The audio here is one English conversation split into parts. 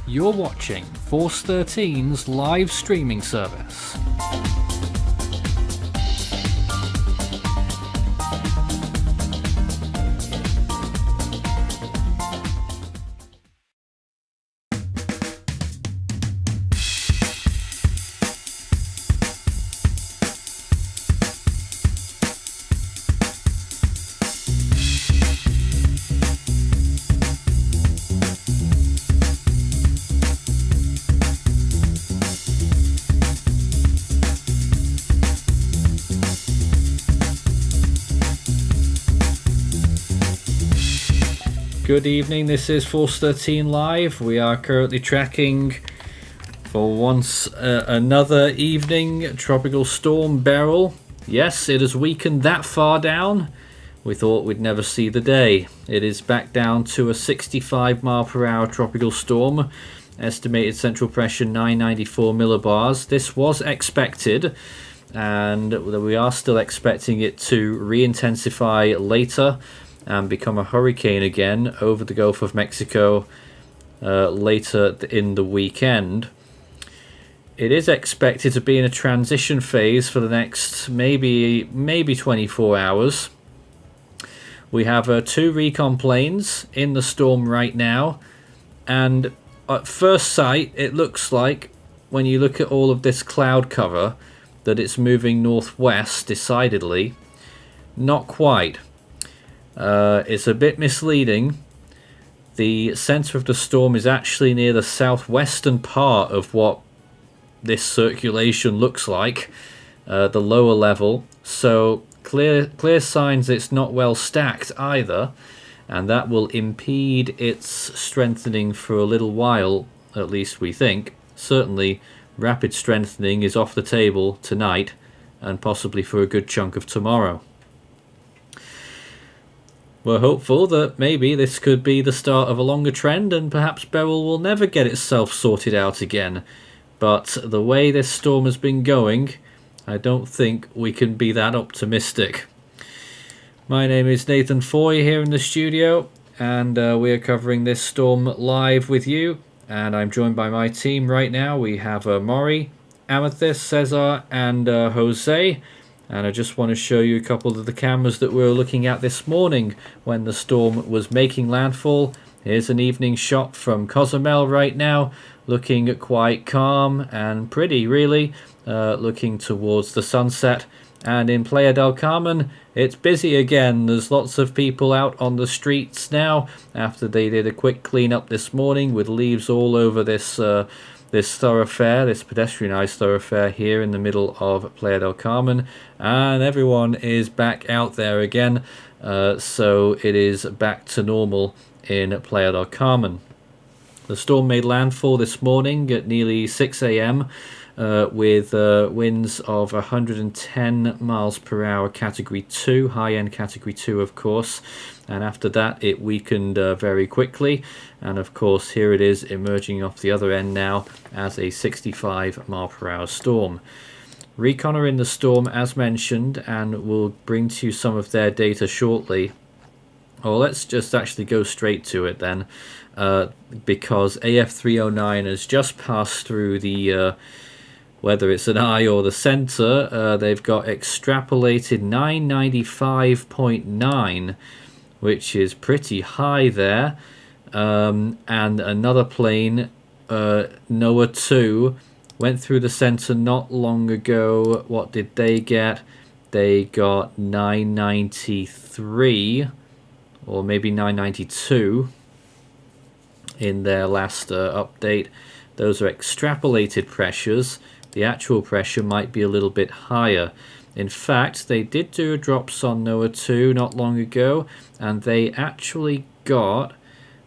You're watching Force 13's live streaming service. Good evening, this is Force 13 Live. We are currently tracking for once another evening Tropical Storm Beryl. Yes, it has weakened that far down. We thought we'd never see the day. It is back down to a 65 mile per hour tropical storm. Estimated central pressure 994 millibars. This was expected, and we are still expecting it to re-intensify later and become a hurricane again over the Gulf of Mexico later in the weekend. It is expected to be in a transition phase for the next maybe 24 hours. We have 2 recon planes in the storm right now, and at first sight it looks like, when you look at all of this cloud cover, that it's moving northwest decidedly. Not quite. It's a bit misleading. The center of the storm is actually near the southwestern part of what this circulation looks like, the lower level. So clear signs it's not well stacked either, and that will impede its strengthening for a little while, at least we think. Certainly rapid strengthening is off the table tonight, and possibly for a good chunk of tomorrow. We're hopeful that maybe this could be the start of a longer trend, and perhaps Beryl will never get itself sorted out again. But the way this storm has been going, I don't think we can be that optimistic. My name is Nathan Foy here in the studio, and we are covering this storm live with you. And I'm joined by my team right now. We have Maury, Amethyst, Cesar, and Jose. And I just want to show you a couple of the cameras that we were looking at this morning when the storm was making landfall. Here's an evening shot from Cozumel right now, looking quite calm and pretty, really, looking towards the sunset. And in Playa del Carmen, it's busy again. There's lots of people out on the streets now after they did a quick clean-up this morning with leaves all over this thoroughfare, this pedestrianised thoroughfare here in the middle of Playa del Carmen, and everyone is back out there again, so it is back to normal in Playa del Carmen. The storm made landfall this morning at nearly 6 a.m. With winds of 110 miles per hour, Category 2, high-end Category 2 of course, and after that it weakened very quickly, and of course here it is emerging off the other end now as a 65 mile per hour storm. Recon are in the storm as mentioned, and we'll bring to you some of their data shortly. Well, let's just actually go straight to it then, because AF309 has just passed through the whether it's an eye or the center. They've got extrapolated 995.9, which is pretty high there. And another plane, NOAA 2, went through the center not long ago. What did they get? They got 993, or maybe 992 in their last update. Those are extrapolated pressures. The actual pressure might be a little bit higher. In fact, they did do drops on NOAA 2 not long ago, and they actually got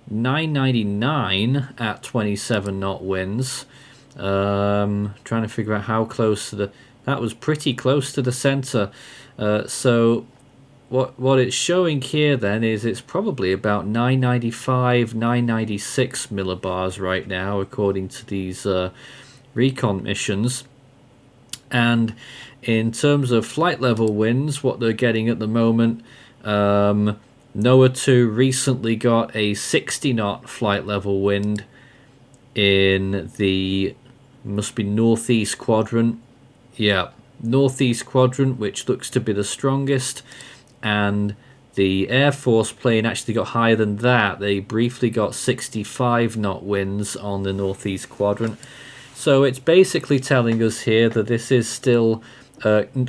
999 at 27 knot winds. Trying to figure out how close to that was pretty close to the center. So what it's showing here then is it's probably about 995, 996 millibars right now, according to these recon missions. And in terms of flight level winds, what they're getting at the moment, NOAA 2 recently got a 60 knot flight level wind, in the, must be northeast quadrant. Yeah, northeast quadrant, which looks to be the strongest. And the Air Force plane actually got higher than that. They briefly got 65 knot winds on the northeast quadrant. So it's basically telling us here that this is still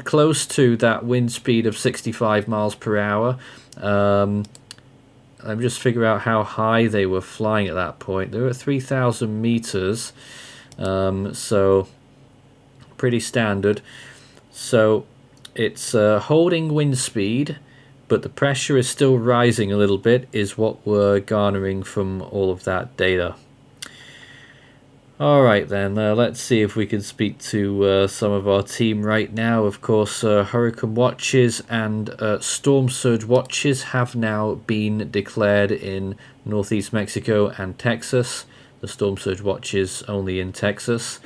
close to that wind speed of 65 miles per hour. I'm just figuring out how high they were flying at that point. They were at 3,000 meters, so pretty standard. So it's holding wind speed, but the pressure is still rising a little bit, is what we're garnering from all of that data. Alright then, let's see if we can speak to some of our team right now. Of course, hurricane watches and storm surge watches have now been declared in northeast Mexico and Texas. The storm surge watches only in Texas.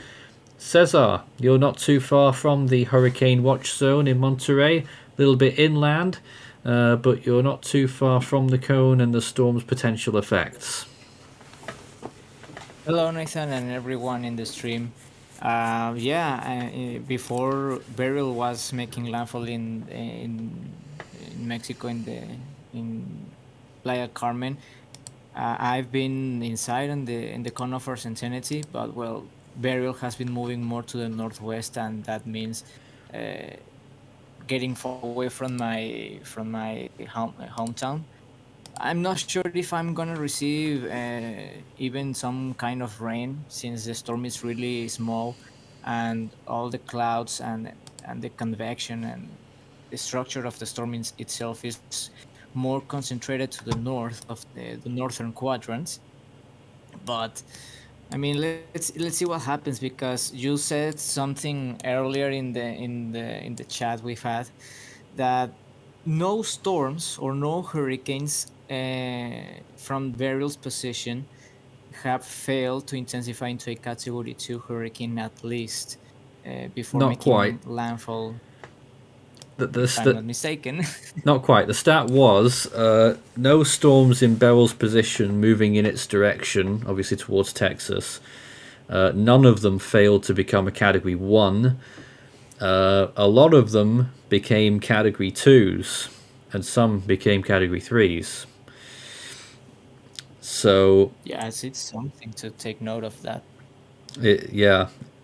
Cesar, you're not too far from the hurricane watch zone in Monterey, a little bit inland, but you're not too far from the cone and the storm's potential effects. Hello, Nathan, and everyone in the stream. Before Beryl was making landfall in Mexico in Playa Carmen, I've been inside in the conifers and Tennessee, but well, Beryl has been moving more to the northwest, and that means uh, getting far away from my hometown. I'm not sure if I'm gonna receive even some kind of rain, since the storm is really small, and all the clouds and the convection and the structure of the storm itself is more concentrated to the north of the northern quadrants. But I mean, let's see what happens, because you said something earlier in the chat we've had, that no storms or no hurricanes from Beryl's position have failed to intensify into a Category 2 hurricane, at least before Not quite. making landfall, The, the, if I'm the, not mistaken. Not quite. The stat was no storms in Beryl's position moving in its direction, obviously towards Texas. None of them failed to become a Category 1. A lot of them became Category 2s, and some became Category 3s. So, Yes, it's something to take note of that.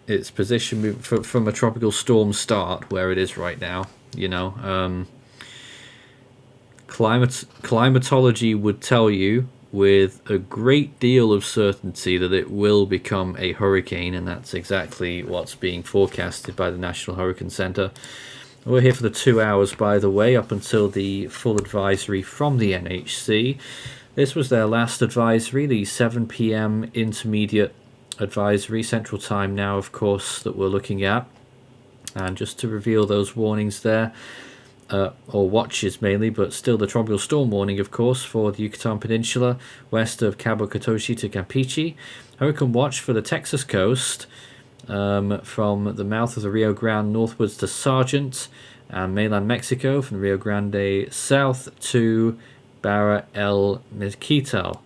its position moved from a tropical storm start, where it is right now, you know. Climatology would tell you with a great deal of certainty that it will become a hurricane, and that's exactly what's being forecasted by the National Hurricane Center. We're here for the 2 hours, by the way, up until the full advisory from the NHC. This was their last advisory, the 7 p.m. intermediate advisory, Central Time now, of course, that we're looking at. And just to reveal those warnings there, or watches mainly, but still the tropical storm warning, of course, for the Yucatan Peninsula, west of Cabo Catoche to Campeche. Hurricane watch for the Texas coast, from the mouth of the Rio Grande northwards to Sargent, and mainland Mexico from the Rio Grande south to Barra El Mezquital.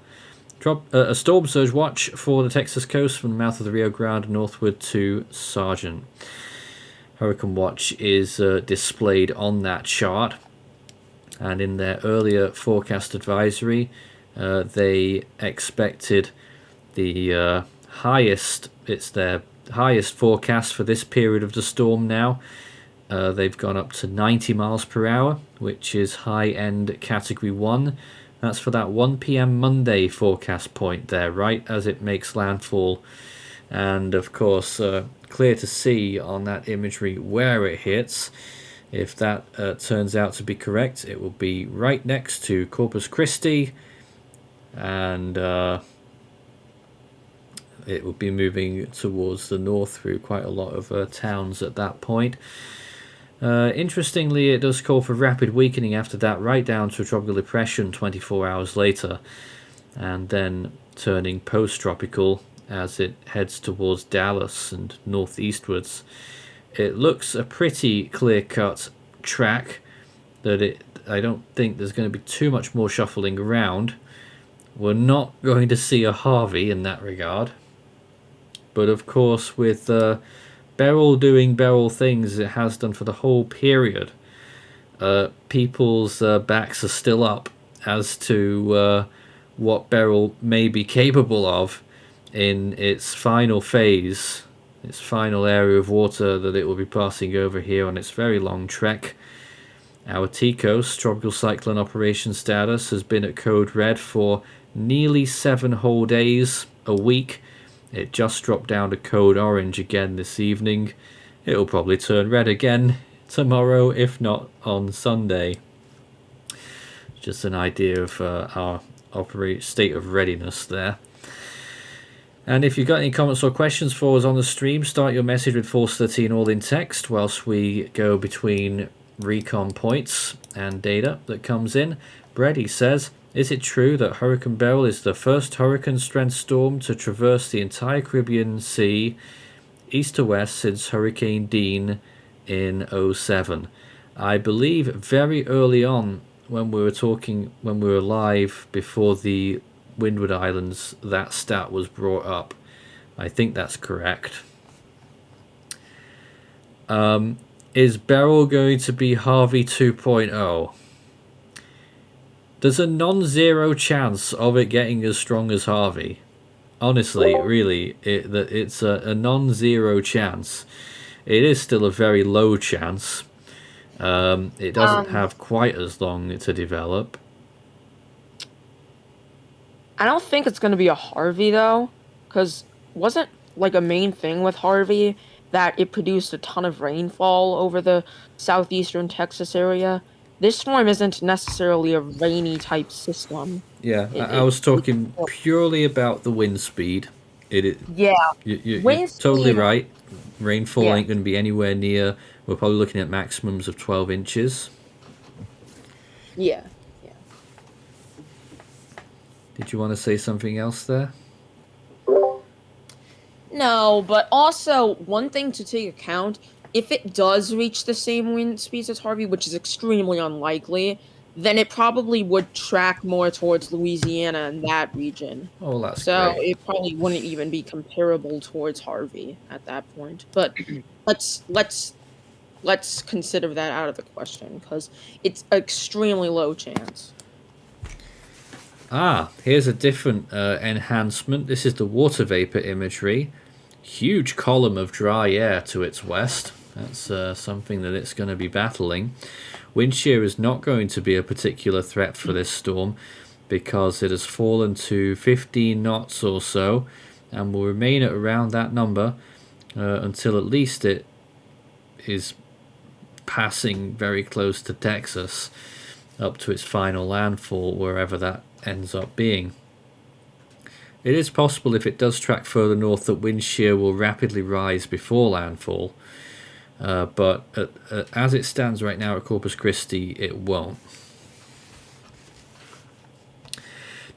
A storm surge watch for the Texas coast from the mouth of the Rio Grande northward to Sargent. Hurricane watch is displayed on that chart, and in their earlier forecast advisory, they expected the highest. It's their highest forecast for this period of the storm now. They've gone up to 90 miles per hour, which is high-end Category 1. That's for that 1 p.m. Monday forecast point there, right as it makes landfall. And of course, clear to see on that imagery where it hits. If that turns out to be correct, it will be right next to Corpus Christi, and it will be moving towards the north through quite a lot of towns at that point. Interestingly, it does call for rapid weakening after that, right down to a tropical depression 24 hours later, and then turning post-tropical as it heads towards Dallas and northeastwards. It looks a pretty clear-cut track that I don't think there's going to be too much more shuffling around. We're not going to see a Harvey in that regard. But of course, with Beryl doing Beryl things it has done for the whole period, people's backs are still up as to what Beryl may be capable of in its final phase, its final area of water that it will be passing over here on its very long trek. Our TCOS, Tropical Cyclone Operation Status, has been at code red for nearly 7 whole days, a week. It just dropped down to code orange again this evening. It'll probably turn red again tomorrow, if not on Sunday. Just an idea of our state of readiness there. And if you've got any comments or questions for us on the stream, start your message with Force 13 all in text whilst we go between recon points and data that comes in. Brady says, is it true that Hurricane Beryl is the first hurricane strength storm to traverse the entire Caribbean Sea east to west since Hurricane Dean in 07? I believe very early on when we were live before the Windward Islands, that stat was brought up. I think that's correct. Is Beryl going to be Harvey 2.0? There's a non-zero chance of it getting as strong as Harvey. Honestly, really, it's a non-zero chance. It is still a very low chance. It doesn't have quite as long to develop. I don't think it's going to be a Harvey, though, because wasn't like a main thing with Harvey that it produced a ton of rainfall over the southeastern Texas area? This storm isn't necessarily a rainy type system. Yeah, I was talking purely about the wind speed. Yeah, You're totally right. Rainfall ain't going to be anywhere near. We're probably looking at maximums of 12 inches. Yeah. Did you want to say something else there? No, but also one thing to take account, if it does reach the same wind speeds as Harvey, which is extremely unlikely, then it probably would track more towards Louisiana and that region. Oh, that's so great. It probably wouldn't even be comparable towards Harvey at that point. But let's consider that out of the question because it's extremely low chance. Here's a different enhancement. This is the water vapor imagery. Huge column of dry air to its west. That's something that it's going to be battling. Wind shear is not going to be a particular threat for this storm because it has fallen to 15 knots or so and will remain at around that number until at least it is passing very close to Texas up to its final landfall, wherever that ends up being. It is possible if it does track further north that wind shear will rapidly rise before landfall, but as it stands right now at Corpus Christi, it won't.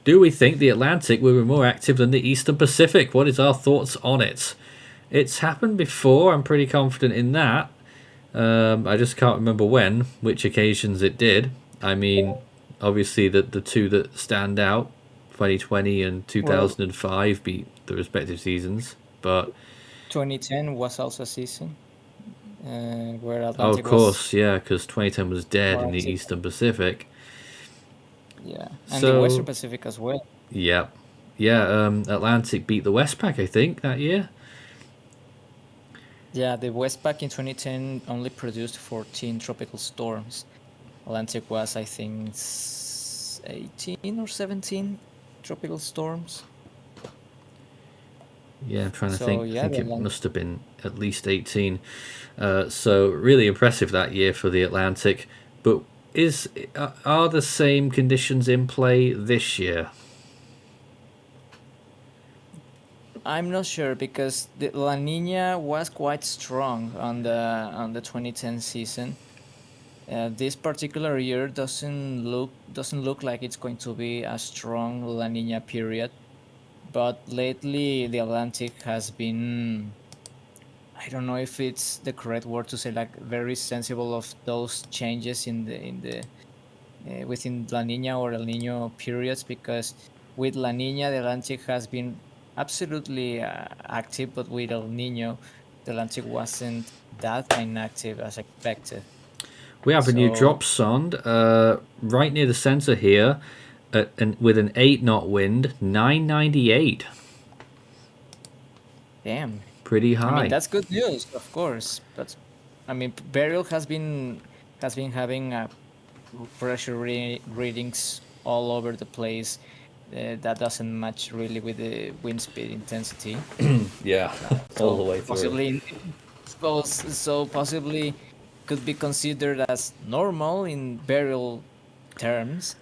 Do we think the Atlantic will be more active than the Eastern Pacific? What is our thoughts on it? It's happened before, I'm pretty confident in that. I just can't remember which occasions it did. I mean, obviously the two that stand out, 2020 and 2005, beat the respective seasons, but 2010 was also a season where Atlantic of course, yeah, because 2010 was dead in the Eastern Pacific. Yeah, and the Western Pacific as well. Yeah, Atlantic beat the Westpac, I think, that year. Yeah, the Westpac in 2010 only produced 14 tropical storms. Atlantic was, I think, 18 or 17 tropical storms. Yeah, I'm trying to think. I think it must have been at least 18. So really impressive that year for the Atlantic. But are the same conditions in play this year? I'm not sure because the La Nina was quite strong on the 2010 season. This particular year doesn't look like it's going to be a strong La Nina period, but lately the Atlantic has been, I don't know if it's the correct word to say, like very sensible of those changes in the within La Nina or El Nino periods, because with La Nina the Atlantic has been absolutely active, but with El Nino, the Atlantic wasn't that inactive as expected. We have a new So, drop zone right near the center here, with an 8 knot wind, 998. damn. Pretty I mean, high. that's good news, of course. But I mean, Beryl has been having pressure readings all over the place. That doesn't match really with the wind speed intensity. Yeah, all the So way through. possibly, so possibly could be considered as normal in burial terms.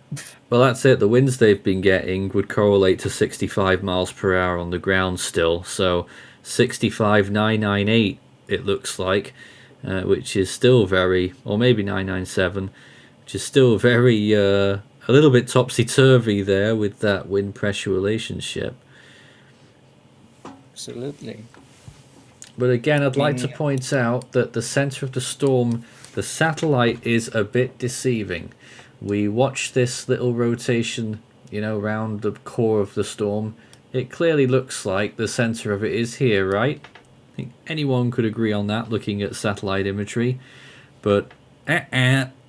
Well, that's it. The winds they've been getting would correlate to 65 miles per hour on the ground still. So 65,998 it looks like, which is still very, or maybe 997, which is still very, a little bit topsy-turvy there with that wind pressure relationship. Absolutely. But again, I'd I like to mean, point out that the center of the storm, the satellite, is a bit deceiving. We watch this little rotation, around the core of the storm. It clearly looks like the center of it is here, right? I think anyone could agree on that looking at satellite imagery. But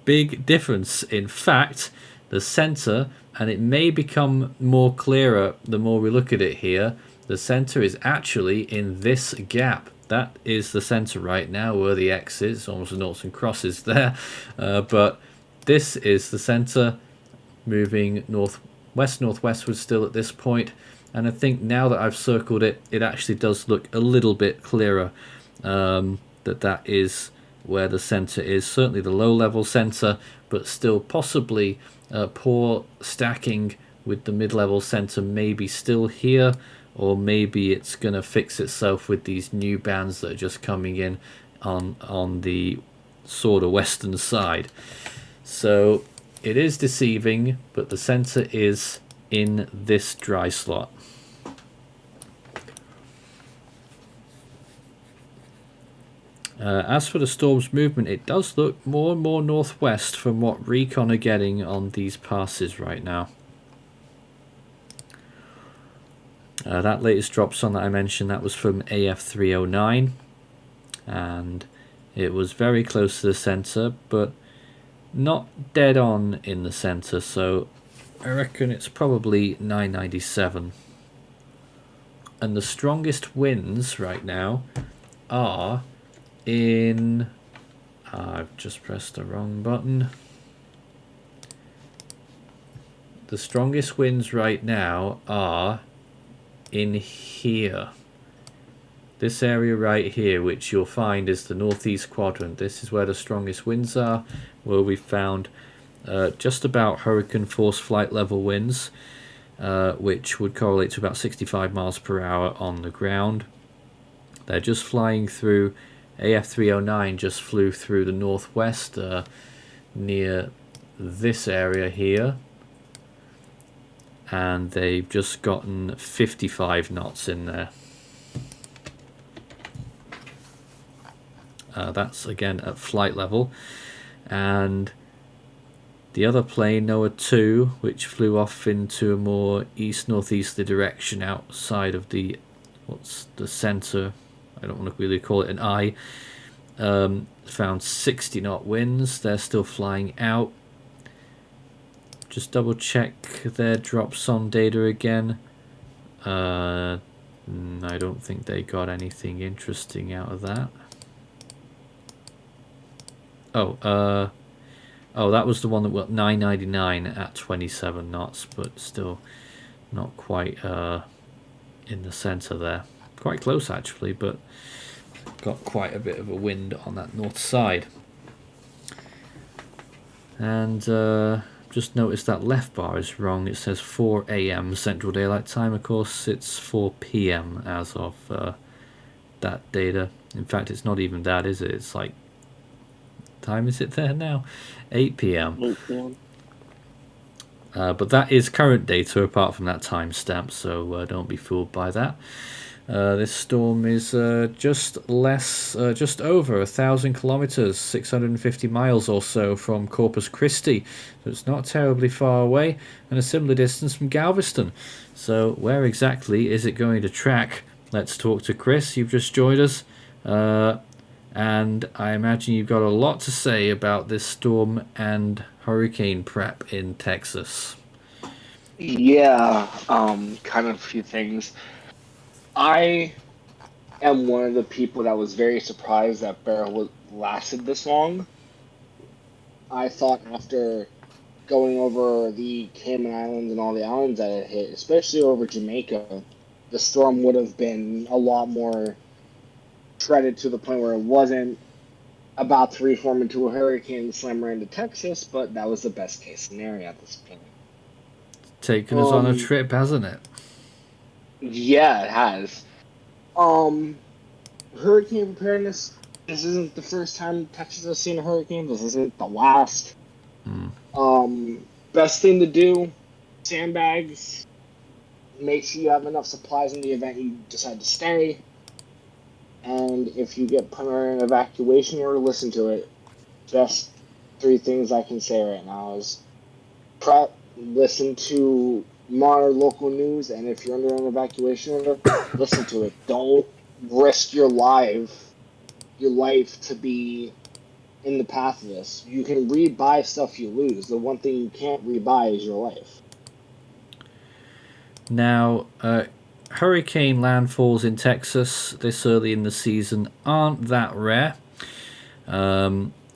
big difference. In fact, the center, and it may become more clearer the more we look at it here, the center is actually in this gap. That is the center right now where the X is, almost noughts and crosses there. But this is the center, moving northwestward still at this point. And I think now that I've circled it, it actually does look a little bit clearer that is where the center is. Certainly the low level center, but still possibly poor stacking with the mid level center maybe still here, or maybe it's going to fix itself with these new bands that are just coming in on the sort of western side. So it is deceiving, but the center is in this dry slot. As for the storm's movement, it does look more and more northwest from what recon are getting on these passes right now. That latest drop zone that I mentioned, that was from AF309, and it was very close to the center, but not dead on in the center, so I reckon it's probably 997. And the strongest winds right now are in... I've just pressed the wrong button. The strongest winds right now are in here. This area right here, which you'll find is the northeast quadrant. This is where the strongest winds are, where we found just about hurricane force flight level winds, which would correlate to about 65 miles per hour on the ground. They're just flying through. AF309 just flew through the northwest near this area here, and they've just gotten 55 knots in there. That's again at flight level. And the other plane, NOAA 2, which flew off into a more east-northeasterly direction outside of the center, I don't want to really call it an eye, found 60 knot winds. They're still flying out. Just double check their drop zone data again. I don't think they got anything interesting out of that. Oh, that was the one that was 999 at 27 knots, but still not quite in the center there. Quite close actually, but got quite a bit of a wind on that north side. And just noticed that left bar is wrong. It says 4 a.m. Central Daylight Time. Of course, it's 4 p.m. as of that data. In fact, it's not even that, is it? It's like, time is it there now? 8 p.m. 8 p.m. But that is current data apart from that timestamp, so don't be fooled by that. This storm is just over 1,000 kilometers, 650 miles or so from Corpus Christi, so it's not terribly far away, and a similar distance from Galveston. So where exactly is it going to track? Let's talk to Chris. You've just joined us. And I imagine you've got a lot to say about this storm and hurricane prep in Texas. Yeah, kind of a few things. I am one of the people that was very surprised that Beryl lasted this long. I thought after going over the Cayman Islands and all the islands that it hit, especially over Jamaica, the storm would have been a lot more shredded to the point where it wasn't about to reform into a hurricane and slam right into Texas, but that was the best case scenario at this point. Taken us on a trip, hasn't it? Yeah, it has. Hurricane preparedness. This isn't the first time Texas has seen a hurricane. This isn't the last. Best thing to do: sandbags. Make sure you have enough supplies in the event you decide to stay. And if you get put on an evacuation order, listen to it. Just 3 things I can say right now is prep, listen to monitor local news, and if you're under an evacuation order, listen to it. Don't risk your life to be in the path of this. You can rebuy stuff you lose. The one thing you can't rebuy is your life. Now, hurricane landfalls in Texas this early in the season aren't that rare.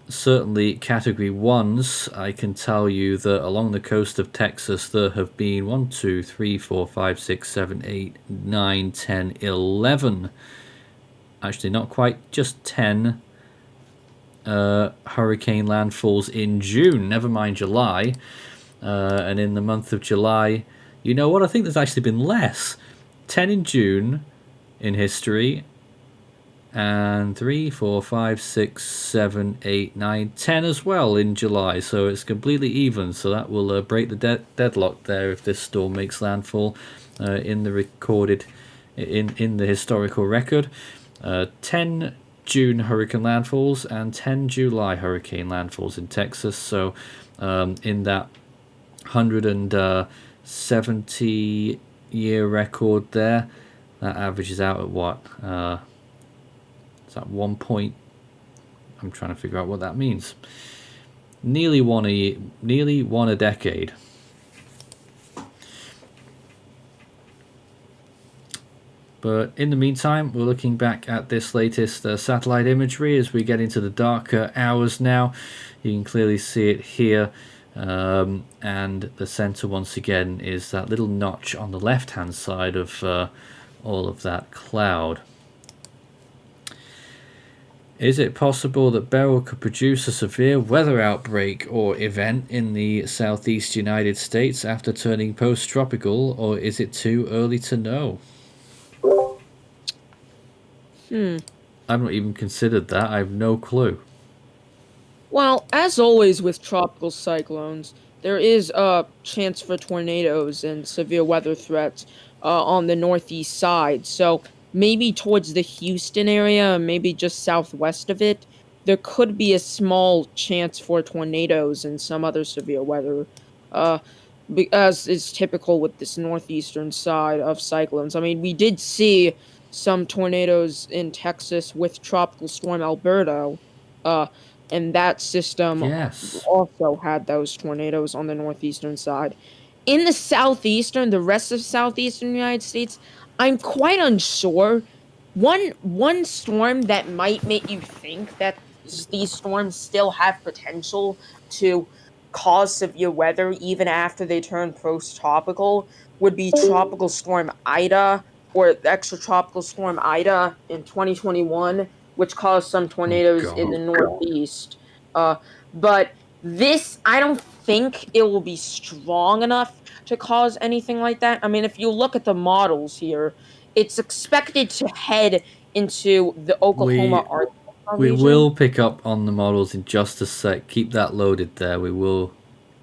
Certainly category 1s, I can tell you that along the coast of Texas there have been 1, 2, 3, 4, 5, 6, 7, 8, 9, 10, 11. Actually, not quite, just 10 hurricane landfalls in June, never mind July. And in the month of July, you know what? I think there's actually been less. 10 in June in history, and 3, 4, 5, 6, 7, 8, 9, 10 as well in July. So it's completely even. So that will break the deadlock there if this storm makes landfall in the recorded, in the historical record. 10 June hurricane landfalls and 10 July hurricane landfalls in Texas. So in that 170 year record there, that averages out at what? Is that 1 point? I'm trying to figure out what that means. Nearly one a decade. But in the meantime, we're looking back at this latest satellite imagery as we get into the darker hours now. You can clearly see it here. And the center once again is that little notch on the left hand side of all of that cloud. Is it possible that Beryl could produce a severe weather outbreak or event in the southeast United States after turning post-tropical, or is it too early to know? I've not even considered that. I have no clue. Well, as always with tropical cyclones, there is a chance for tornadoes and severe weather threats on the northeast side. So maybe towards the Houston area, maybe just southwest of it, there could be a small chance for tornadoes and some other severe weather, as is typical with this northeastern side of cyclones. I mean, we did see some tornadoes in Texas with Tropical Storm Alberto, and that system Yes. also had those tornadoes on the northeastern side. In the rest of southeastern United States, I'm quite unsure. One storm that might make you think that these storms still have potential to cause severe weather even after they turn post-tropical would be Tropical Storm Ida or Extratropical Storm Ida in 2021, which caused some tornadoes in the northeast. But this, I don't think it will be strong enough to cause anything like that. I mean, if you look at the models here, it's expected to head into the Oklahoma Arkansas We region. will pick up on the models in just a sec. Keep that loaded there. We will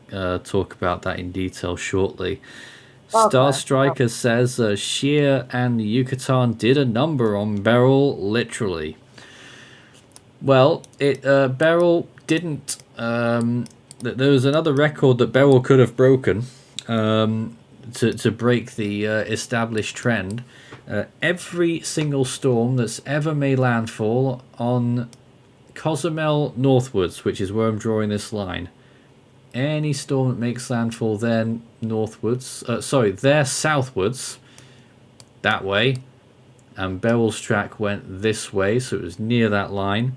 talk about that in detail shortly. Okay. Star Striker says Shear and the Yucatan did a number on Beryl, literally. Well, Beryl didn't. There was another record that Beryl could have broken. to break the established trend, every single storm that's ever made landfall on Cozumel northwards, which is where I'm drawing this line, any storm that makes landfall there northwards, there southwards, that way, and Beryl's track went this way, so it was near that line.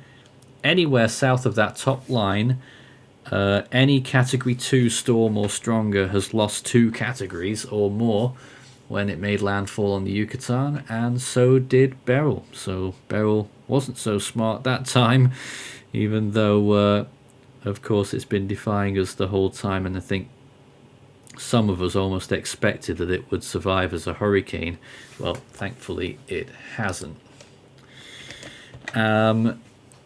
Anywhere south of that top line, any category 2 storm or stronger has lost 2 categories or more when it made landfall on the Yucatan, and so did Beryl. So Beryl wasn't so smart that time, even though of course it's been defying us the whole time, and I think some of us almost expected that it would survive as a hurricane. Well, thankfully it hasn't.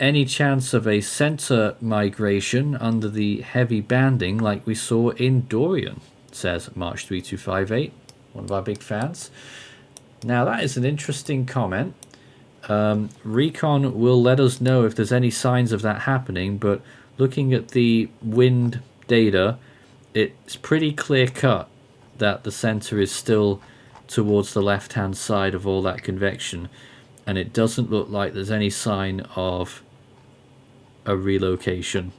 Any chance of a center migration under the heavy banding like we saw in Dorian, says March3258, one of our big fans. Now that is an interesting comment. Recon will let us know if there's any signs of that happening, but looking at the wind data, it's pretty clear cut that the center is still towards the left hand side of all that convection, and it doesn't look like there's any sign of a relocation.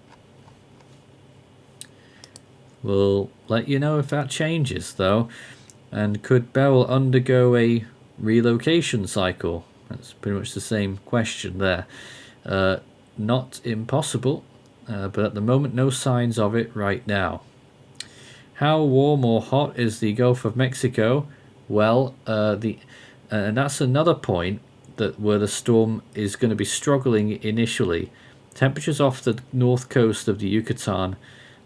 We'll let you know if that changes though. And could Beryl undergo a relocation cycle? That's pretty much the same question there. Not impossible, but at the moment no signs of it right now. How warm or hot is the Gulf of Mexico? Well, and that's another point that where the storm is going to be struggling initially. Temperatures off the north coast of the Yucatan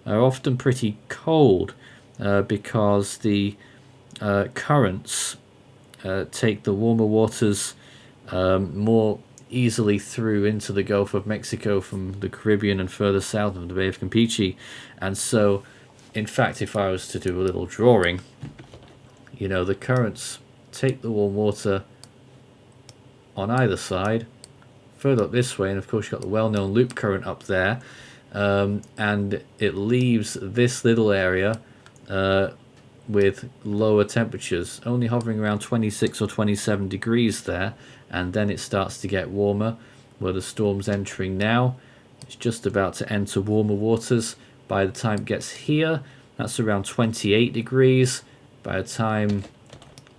are often pretty cold because the currents take the warmer waters more easily through into the Gulf of Mexico from the Caribbean and further south of the Bay of Campeche. And so, in fact, if I was to do a little drawing, the currents take the warm water on either side, further up this way, and of course you've got the well-known loop current up there, and it leaves this little area with lower temperatures, only hovering around 26 or 27 degrees there, and then it starts to get warmer, where the storm's entering now. It's just about to enter warmer waters. By the time it gets here, that's around 28 degrees. By the time,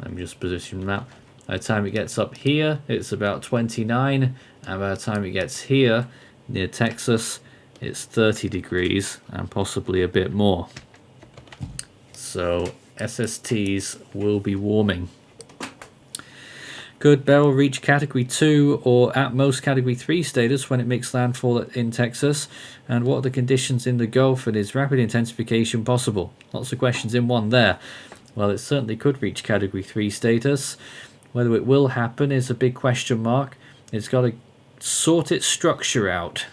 let me just position that, by the time it gets up here, it's about 29, and by the time it gets here, near Texas, it's 30 degrees, and possibly a bit more. So SSTs will be warming. Could Beryl reach Category 2 or at most Category 3 status when it makes landfall in Texas? And what are the conditions in the Gulf, and is rapid intensification possible? Lots of questions in one there. Well, it certainly could reach Category 3 status. Whether it will happen is a big question mark. It's got to sort its structure out.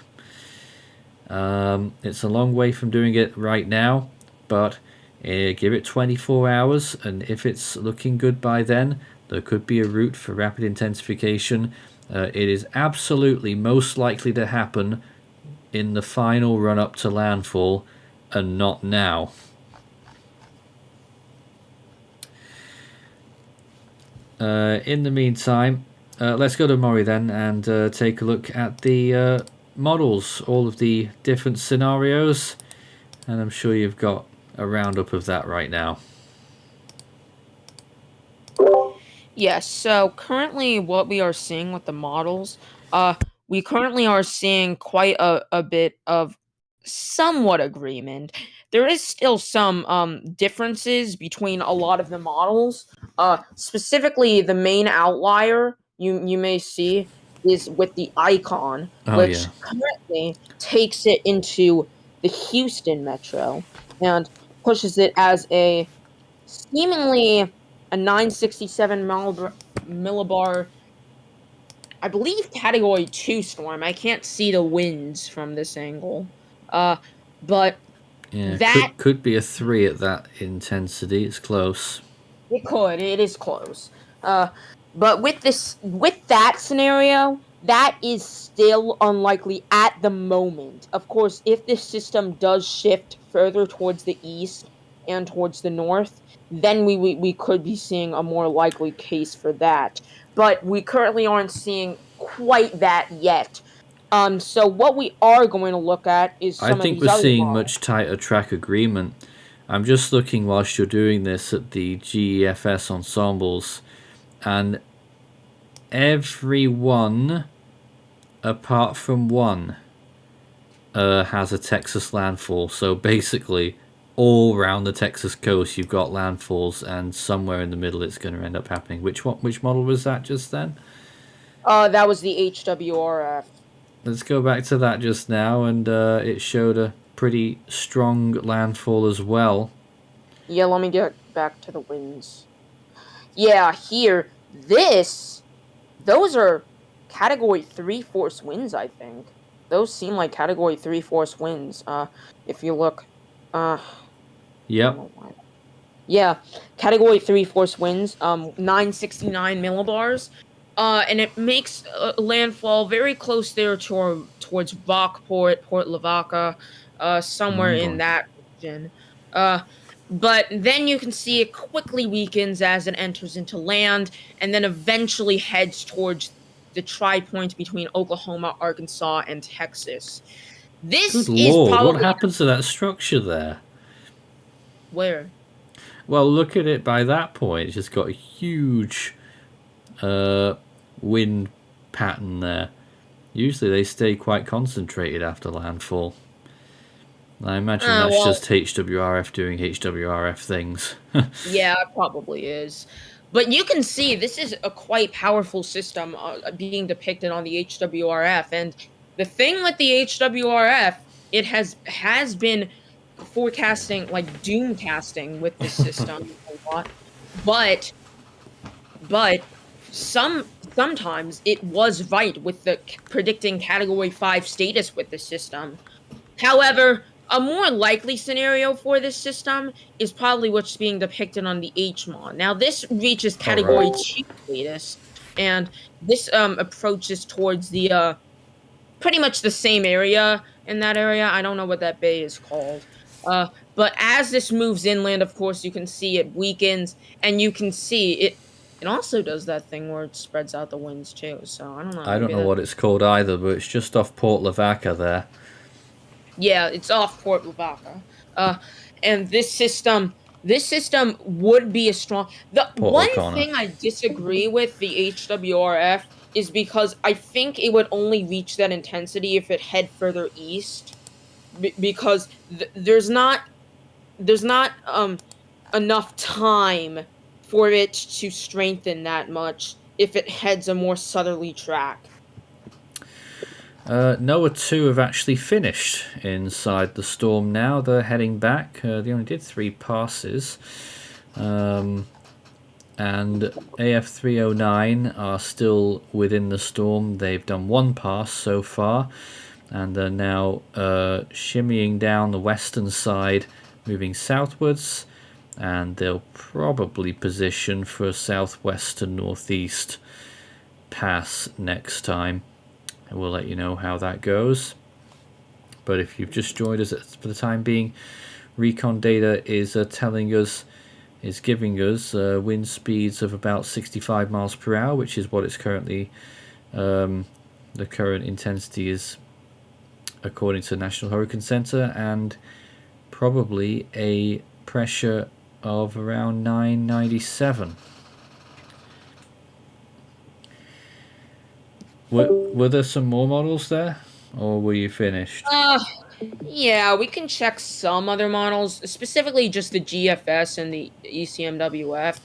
It's a long way from doing it right now, but give it 24 hours, and if it's looking good by then, there could be a route for rapid intensification. It is absolutely most likely to happen in the final run-up to landfall, and not now. In the meantime, let's go to Maury then and take a look at the models, all of the different scenarios, and I'm sure you've got a roundup of that right now. Yes, so currently what we are seeing with the models, we currently are seeing quite a bit of somewhat agreement. There is still some differences between a lot of the models. Specifically, the main outlier you may see is with the icon, which currently takes it into the Houston metro and pushes it as a seemingly a 967 millibar, I believe, Category 2 storm. I can't see the winds from this angle. But yeah, that could be a 3 at that intensity. It's close. It is close. But with that scenario, that is still unlikely at the moment. Of course, if this system does shift further towards the east, and towards the north, then we could be seeing a more likely case for that. But we currently aren't seeing quite that yet. So what we are going to look at is I some of think these we're other seeing models. much tighter track agreement. I'm just looking whilst you're doing this at the GEFS ensembles, and everyone apart from one has a Texas landfall. So basically, all around the Texas coast, you've got landfalls, and somewhere in the middle, it's going to end up happening. Which one? Which model was that just then? That was the HWRF. Let's go back to that just now, and it showed a pretty strong landfall as well. Yeah, let me get back to the winds. Yeah, here, those are Category 3 force winds, I think. Those seem like Category 3 force winds. If you look, I Yep. don't know why. Yeah, Category 3 force winds, 969 millibars. And it makes landfall very close there towards Rockport, Port Lavaca, somewhere in Boy. that region. But then you can see it quickly weakens as it enters into land, and then eventually heads towards the tri-point between Oklahoma, Arkansas, and Texas. Good This is lord, what probably happens to that structure there? where. Well, look at it by that point. It's just got a huge wind pattern there. Usually they stay quite concentrated after landfall. I imagine that's Well, just HWRF doing HWRF things. yeah, it probably is. But you can see this is a quite powerful system being depicted on the HWRF. And the thing with the HWRF, it has been forecasting, like doomcasting with this system a lot. But but sometimes it was right with the predicting Category 5 status with the system. However, a more likely scenario for this system is probably what's being depicted on the HMON. Now, this reaches Category Alright. 2 status, and this approaches towards the pretty much the same area in that area. I don't know what that bay is called. But as this moves inland, of course, you can see it weakens, and you can see it. It also does that thing where it spreads out the winds too. So I don't know. I don't Maybe know that. what it's called either, but it's just off Port Lavaca there. Yeah, it's off Port Lavaca. Uh, and this system would be a strong. The Port one O'Connor. thing I disagree with the HWRF is because I think it would only reach that intensity if it head further east, because there's not enough time for it to strengthen that much if it heads a more southerly track. NOAA 2 have actually finished inside the storm now. They're heading back. They only did 3 passes. And AF309 are still within the storm. They've done 1 pass so far. And they're now shimmying down the western side, moving southwards. And they'll probably position for a southwest to northeast pass next time. And we'll let you know how that goes. But if you've just joined us for the time being, recon data is giving us wind speeds of about 65 miles per hour, which is what it's currently, the current intensity is according to the National Hurricane Center, and probably a pressure of around 997. Were there some more models there, or were you finished? Yeah, we can check some other models, specifically just the GFS and the ECMWF.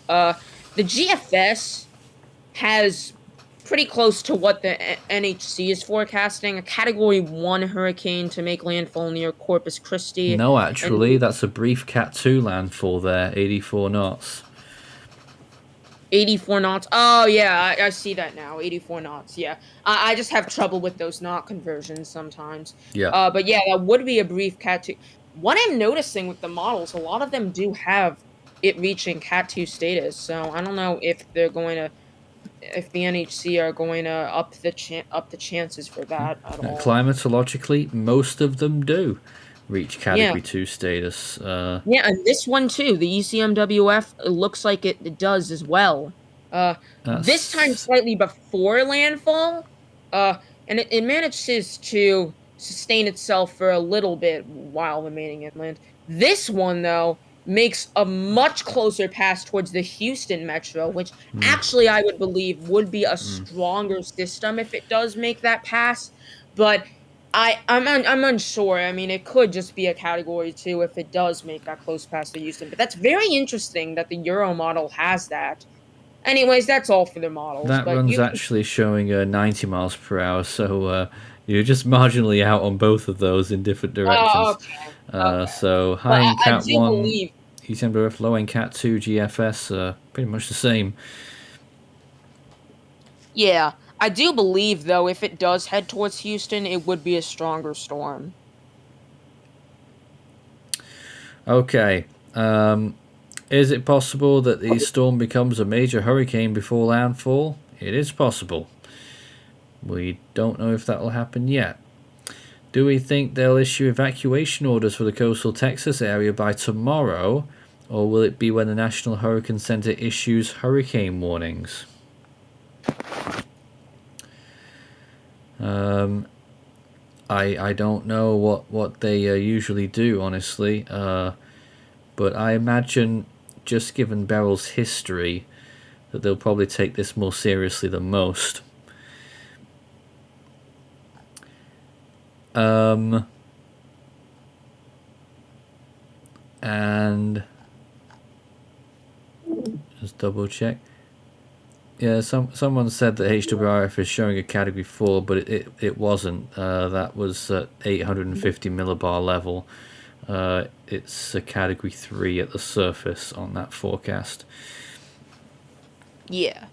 The GFS has pretty close to what the NHC is forecasting, a Category 1 hurricane to make landfall near Corpus Christi. No, actually, that's a brief Cat 2 landfall there, 84 knots. 84 knots. Oh, yeah, I see that now. 84 knots, yeah. I just have trouble with those knot conversions sometimes. Yeah. But yeah, that would be a brief Cat 2. What I'm noticing with the models, a lot of them do have it reaching Cat 2 status, so I don't know if they're going to, if the NHC are going to up the chances for that at all. Climatologically, most of them do. reach Yeah. Category 2 status. Yeah, and this one too, the ECMWF, it looks like it does as well. This time That's slightly before landfall, and it manages to sustain itself for a little bit while remaining inland. This one, though, makes a much closer pass towards the Houston metro, which actually I would believe would be a stronger system if it does make that pass. But I'm unsure. I mean, it could just be a category 2 if it does make that close pass to Houston. But that's very interesting that the Euro model has that. Anyways, that's all for the models. that But run's you, actually showing 90 miles per hour, so you're just marginally out on both of those in different oh, directions. okay, okay. So But high in I Cat do 1, believe, ECMWF, low in Cat 2, GFS, pretty much the same. yeah, I do believe though, if it does head towards Houston, it would be a stronger storm. Okay. Is it possible that the storm becomes a major hurricane before landfall? It is possible. We don't know if that will happen yet. Do we think they'll issue evacuation orders for the coastal Texas area by tomorrow, or will it be when the National Hurricane Center issues hurricane warnings? I don't know what they usually do, honestly, but I imagine, just given Beryl's history, that they'll probably take this more seriously than most. And just double check. Yeah, someone said that HWRF is showing a Category 4, but it wasn't. That was at 850 millibar level. It's a Category 3 at the surface on that forecast. Yeah.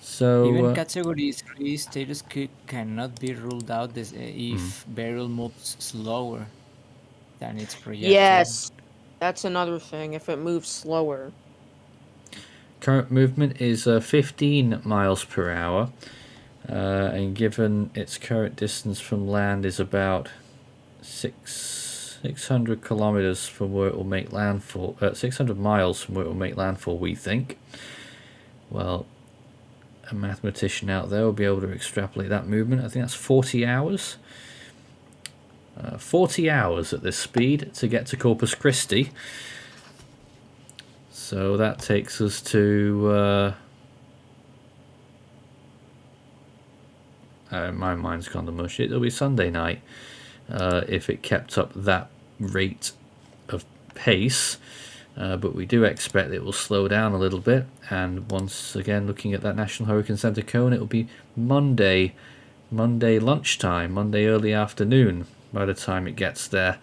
So Even Category 3 status cannot be ruled out if Beryl moves slower than it's projected. Yes, that's another thing. If it moves slower. current movement is 15 miles per hour, and given its current distance from land is about 600 kilometers from where it will make landfall, 600 miles from where it will make landfall, we think. Well, a mathematician out there will be able to extrapolate that movement. I think that's 40 hours. 40 hours at this speed to get to Corpus Christi. So that takes us to... my mind's gone to mush. It'll be Sunday night if it kept up that rate of pace. But we do expect it will slow down a little bit. And once again, looking at that National Hurricane Center cone, it will be Monday lunchtime, Monday early afternoon by the time it gets there,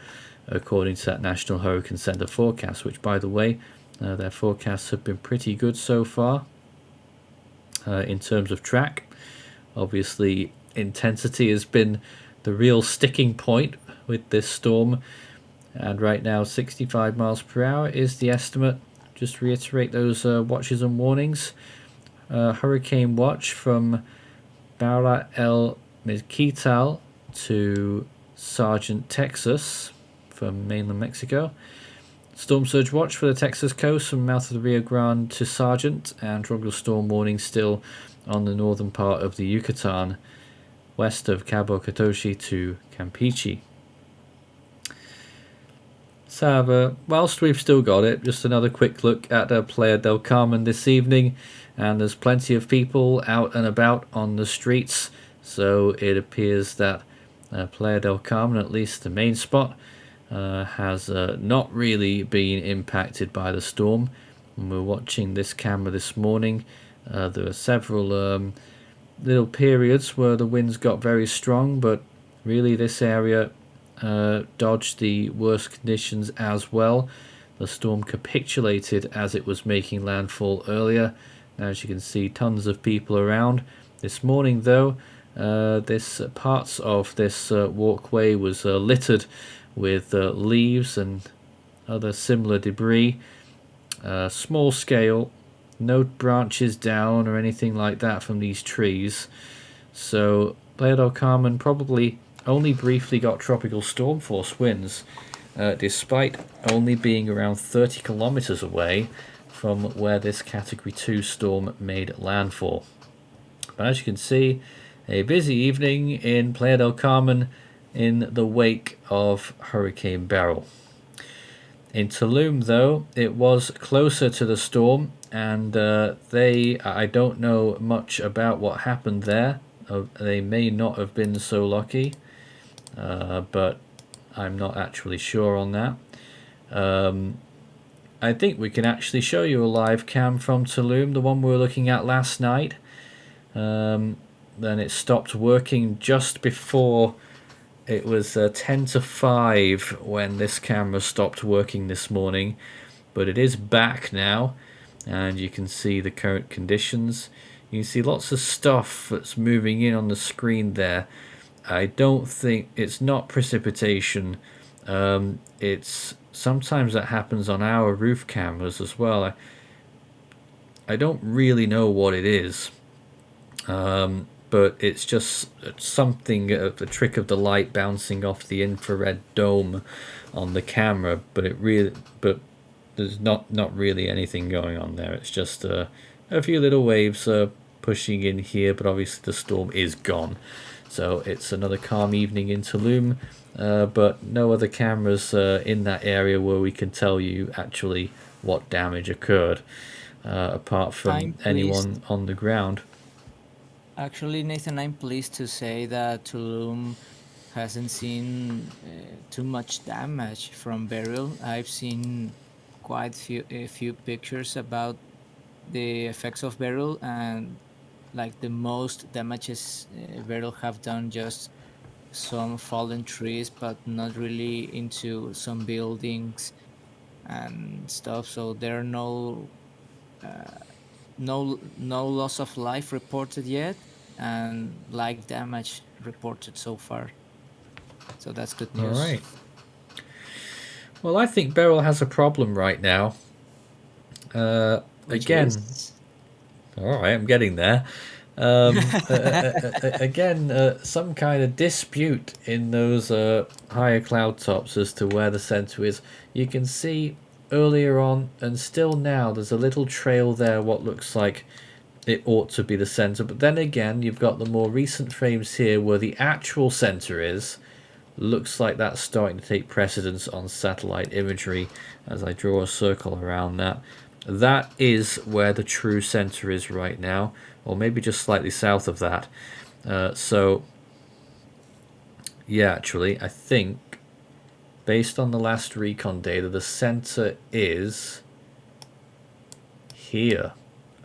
according to that National Hurricane Center forecast, which, by the way, their forecasts have been pretty good so far in terms of track. Obviously, intensity has been the real sticking point with this storm, and right now 65 miles per hour is the estimate. Just to reiterate those watches and warnings. Hurricane watch from Barra El Mezquital to Sargent, Texas, from mainland Mexico. Storm surge watch for the Texas coast from mouth of the Rio Grande to Sargent, and tropical storm warning still on the northern part of the Yucatan, west of Cabo Catoche to Campeche. So, whilst we've still got it, just another quick look at Playa del Carmen this evening, and there's plenty of people out and about on the streets, so it appears that Playa del Carmen, at least the main spot, has not really been impacted by the storm. When we were watching this camera this morning, there were several little periods where the winds got very strong, but really this area dodged the worst conditions as well. The storm capitulated as it was making landfall earlier. As you can see, tons of people around. This morning though, this parts of this walkway was littered with leaves and other similar debris. Small scale, no branches down or anything like that from these trees. So Playa del Carmen probably only briefly got tropical storm force winds, despite only being around 30 kilometers away from where this Category 2 storm made landfall. But as you can see, a busy evening in Playa del Carmen in the wake of Hurricane Beryl. In Tulum, though, it was closer to the storm, and I don't know much about what happened there. They may not have been so lucky, but I'm not actually sure on that. I think we can actually show you a live cam from Tulum, the one we were looking at last night. Then it stopped working just before it was 10 to 5 when this camera stopped working this morning, but it is back now, and you can see the current conditions. You can see lots of stuff that's moving in on the screen there. I don't think it's not precipitation. It's sometimes that happens on our roof cameras as well. I don't really know what it is. But it's just something, a trick of the light bouncing off the infrared dome on the camera, but there's not really anything going on there. It's just a few little waves pushing in here, but obviously the storm is gone. So it's another calm evening in Tulum, but no other cameras in that area where we can tell you actually what damage occurred, apart from anyone on the ground. Actually, Nathan, I'm pleased to say that Tulum hasn't seen too much damage from Beryl. I've seen quite a few pictures about the effects of Beryl, and like the most damages Beryl have done just some fallen trees, but not really into some buildings and stuff. So there are no loss of life reported yet, and like damage reported so far. So that's good news. All right. Well, I think Beryl has a problem right now. Again, all right, I'm getting there. Again, some kind of dispute in those higher cloud tops as to where the center is. You can see earlier on and still now there's a little trail there, what looks like it ought to be the center, but then again you've got the more recent frames here where the actual center is. Looks like that's starting to take precedence on satellite imagery as I draw a circle around that. That is where the true center is right now, or maybe just slightly south of that. So yeah, actually I think based on the last recon data, the center is here,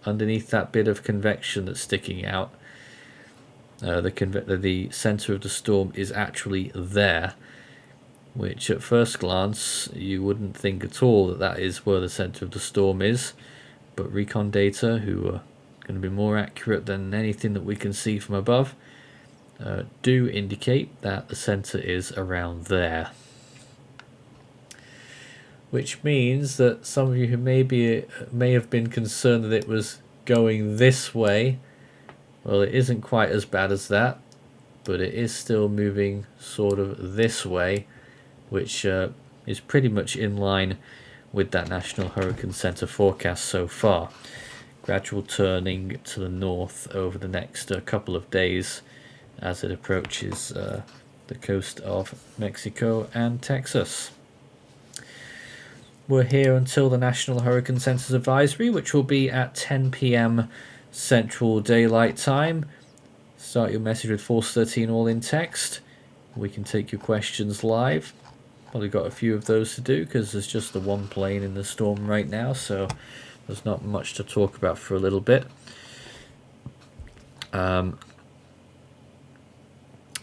underneath that bit of convection that's sticking out. The center of the storm is actually there, which at first glance you wouldn't think at all that is where the center of the storm is. But recon data, who are going to be more accurate than anything that we can see from above, do indicate that the center is around there. Which means that some of you who may have been concerned that it was going this way, well, it isn't quite as bad as that, but it is still moving sort of this way, which is pretty much in line with that National Hurricane Center forecast so far. Gradual turning to the north over the next couple of days as it approaches the coast of Mexico and Texas. We're here until the National Hurricane Center's advisory, which will be at 10 p.m. Central Daylight Time. Start your message with Force 13 all in text. We can take your questions live. Probably got a few of those to do because there's just the one plane in the storm right now, so there's not much to talk about for a little bit.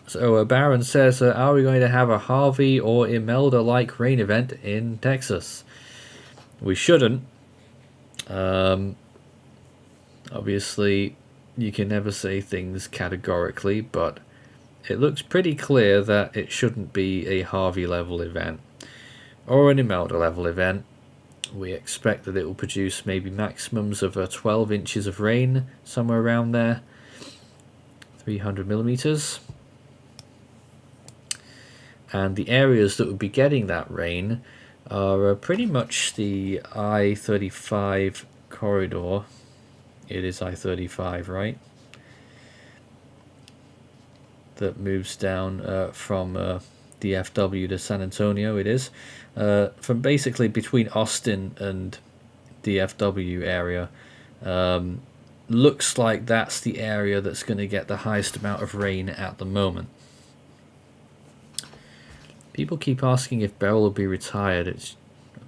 So Baron says, are we going to have a Harvey or Imelda-like rain event in Texas? We shouldn't. Obviously, you can never say things categorically, but it looks pretty clear that it shouldn't be a Harvey-level event or an Imelda-level event. We expect that it will produce maybe maximums of 12 inches of rain, somewhere around there, 300 millimeters. and the areas that would be getting that rain are pretty much the I-35 corridor. It is I-35, right? That moves down from DFW to San Antonio. It is from basically between Austin and DFW area. Looks like that's the area that's going to get the highest amount of rain at the moment. People keep asking if Beryl will be retired. It's a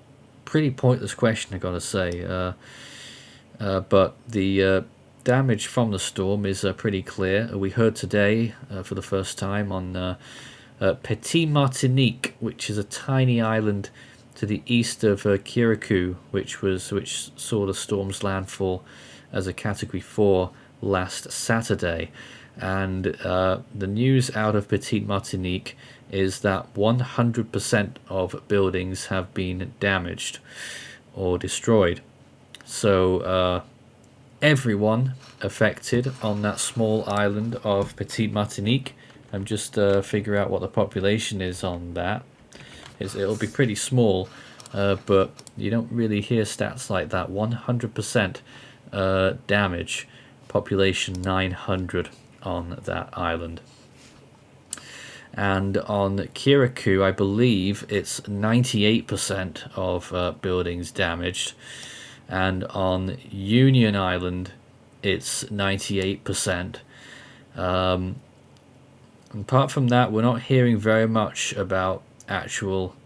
pretty pointless question, I gotta say. But the damage from the storm is pretty clear. We heard today for the first time on Petit Martinique, which is a tiny island to the east of Kirikou, which saw the storm's landfall as a Category 4 last Saturday. And the news out of Petit Martinique is that 100% of buildings have been damaged or destroyed. So everyone affected on that small island of Petit Martinique, I'm just figure out what the population is on that. It'll be pretty small, but you don't really hear stats like that. 100% damage, population 900 on that island. And on Kirikou, I believe it's 98% of buildings damaged, and on Union Island it's 98%. Apart from that, we're not hearing very much about actual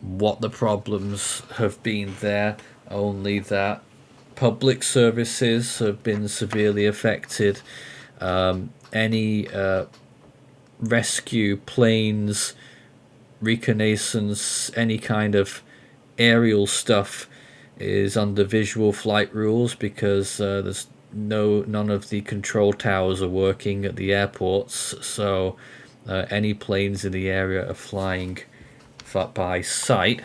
what the problems have been there, only that public services have been severely affected. Any rescue planes, Reconnaissance, any kind of aerial stuff is under visual flight rules because there's none of the control towers are working at the airports, so any planes in the area are flying by sight,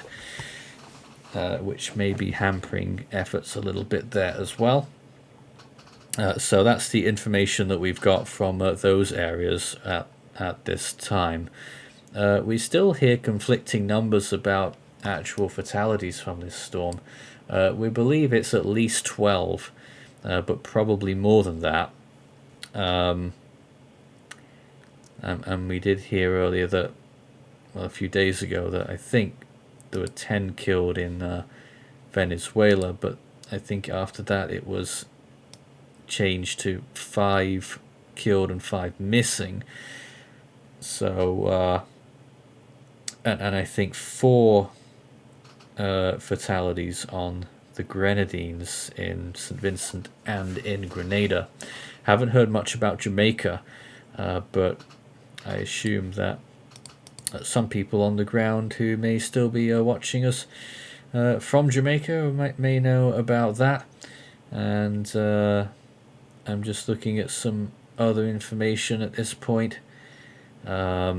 which may be hampering efforts a little bit there as well. So that's the information that we've got from those areas at this time. We still hear conflicting numbers about actual fatalities from this storm. We believe it's at least 12, but probably more than that. And we did hear earlier that, well, a few days ago, that I think there were 10 killed in Venezuela, but I think after that it was changed to 5 killed and 5 missing. So, and I think 4 fatalities on the Grenadines in St. Vincent and in Grenada. Haven't heard much about Jamaica, but I assume that some people on the ground who may still be watching us from Jamaica may know about that. And I'm just looking at some other information at this point. But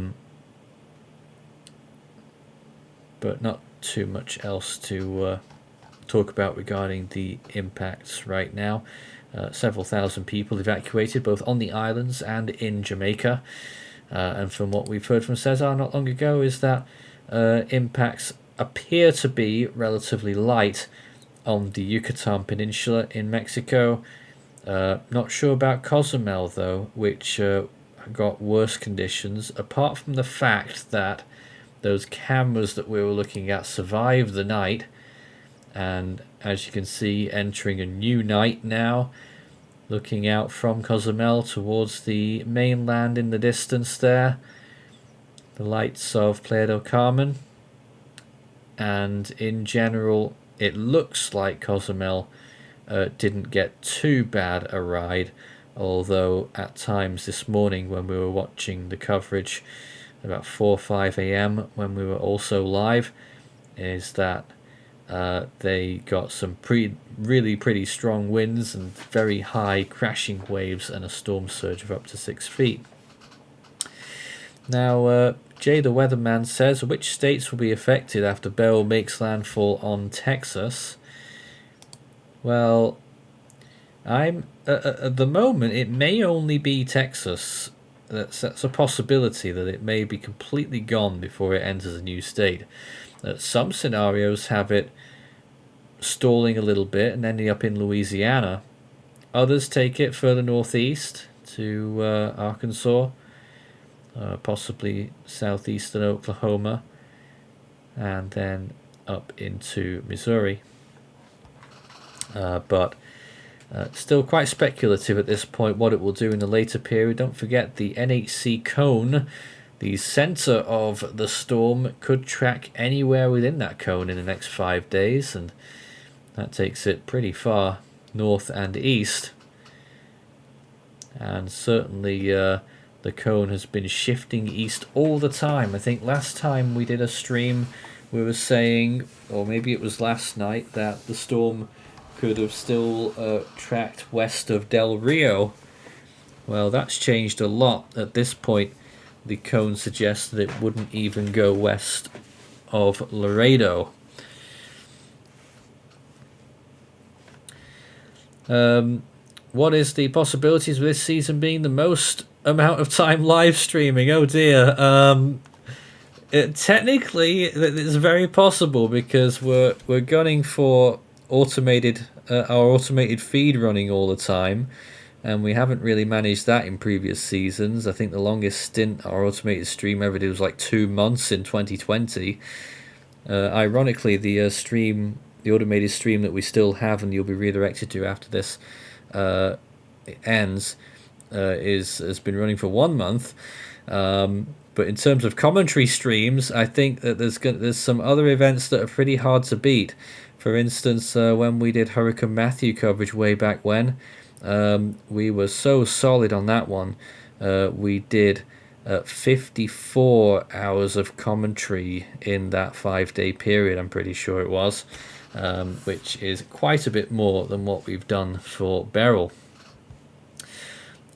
not too much else to talk about regarding the impacts right now. Several thousand people evacuated both on the islands and in Jamaica. And from what we've heard from Cesar not long ago is that impacts appear to be relatively light on the Yucatan Peninsula in Mexico. Not sure about Cozumel though, which got worse conditions, apart from the fact that those cameras that we were looking at survived the night, and as you can see, entering a new night now, looking out from Cozumel towards the mainland in the distance there, the lights of Playa del Carmen, and in general it looks like Cozumel didn't get too bad a ride, although at times this morning when we were watching the coverage about 4 or 5 a.m. when we were also live, is that they got some really pretty strong winds and very high crashing waves and a storm surge of up to 6 feet. Now, Jay the weatherman says, which states will be affected after Beryl makes landfall on Texas? Well, I'm at the moment it may only be Texas. that's a possibility that it may be completely gone before it enters a new state. Some scenarios have it stalling a little bit and ending up in Louisiana. Others take it further northeast to Arkansas, possibly southeastern Oklahoma, and then up into Missouri. But still quite speculative at this point what it will do in the later period. Don't forget the NHC cone, the center of the storm, could track anywhere within that cone in the next 5 days, and that takes it pretty far north and east. And certainly the cone has been shifting east all the time. I think last time we did a stream we were saying, or maybe it was last night, that the storm could have still tracked west of Del Rio. Well, that's changed a lot. At this point, the cone suggests that it wouldn't even go west of Laredo. What is the possibilities of this season being the most amount of time live streaming? Oh dear. Technically, it's very possible because we're gunning for our automated feed running all the time, and we haven't really managed that in previous seasons. I think the longest stint our automated stream ever did was like 2 months in 2020. Ironically, the automated stream that we still have and you'll be redirected to after this ends has been running for 1 month. But in terms of commentary streams, I think that there's some other events that are pretty hard to beat. For instance, when we did Hurricane Matthew coverage way back when, we were so solid on that one. We did 54 hours of commentary in that 5-day period, I'm pretty sure it was, which is quite a bit more than what we've done for Beryl.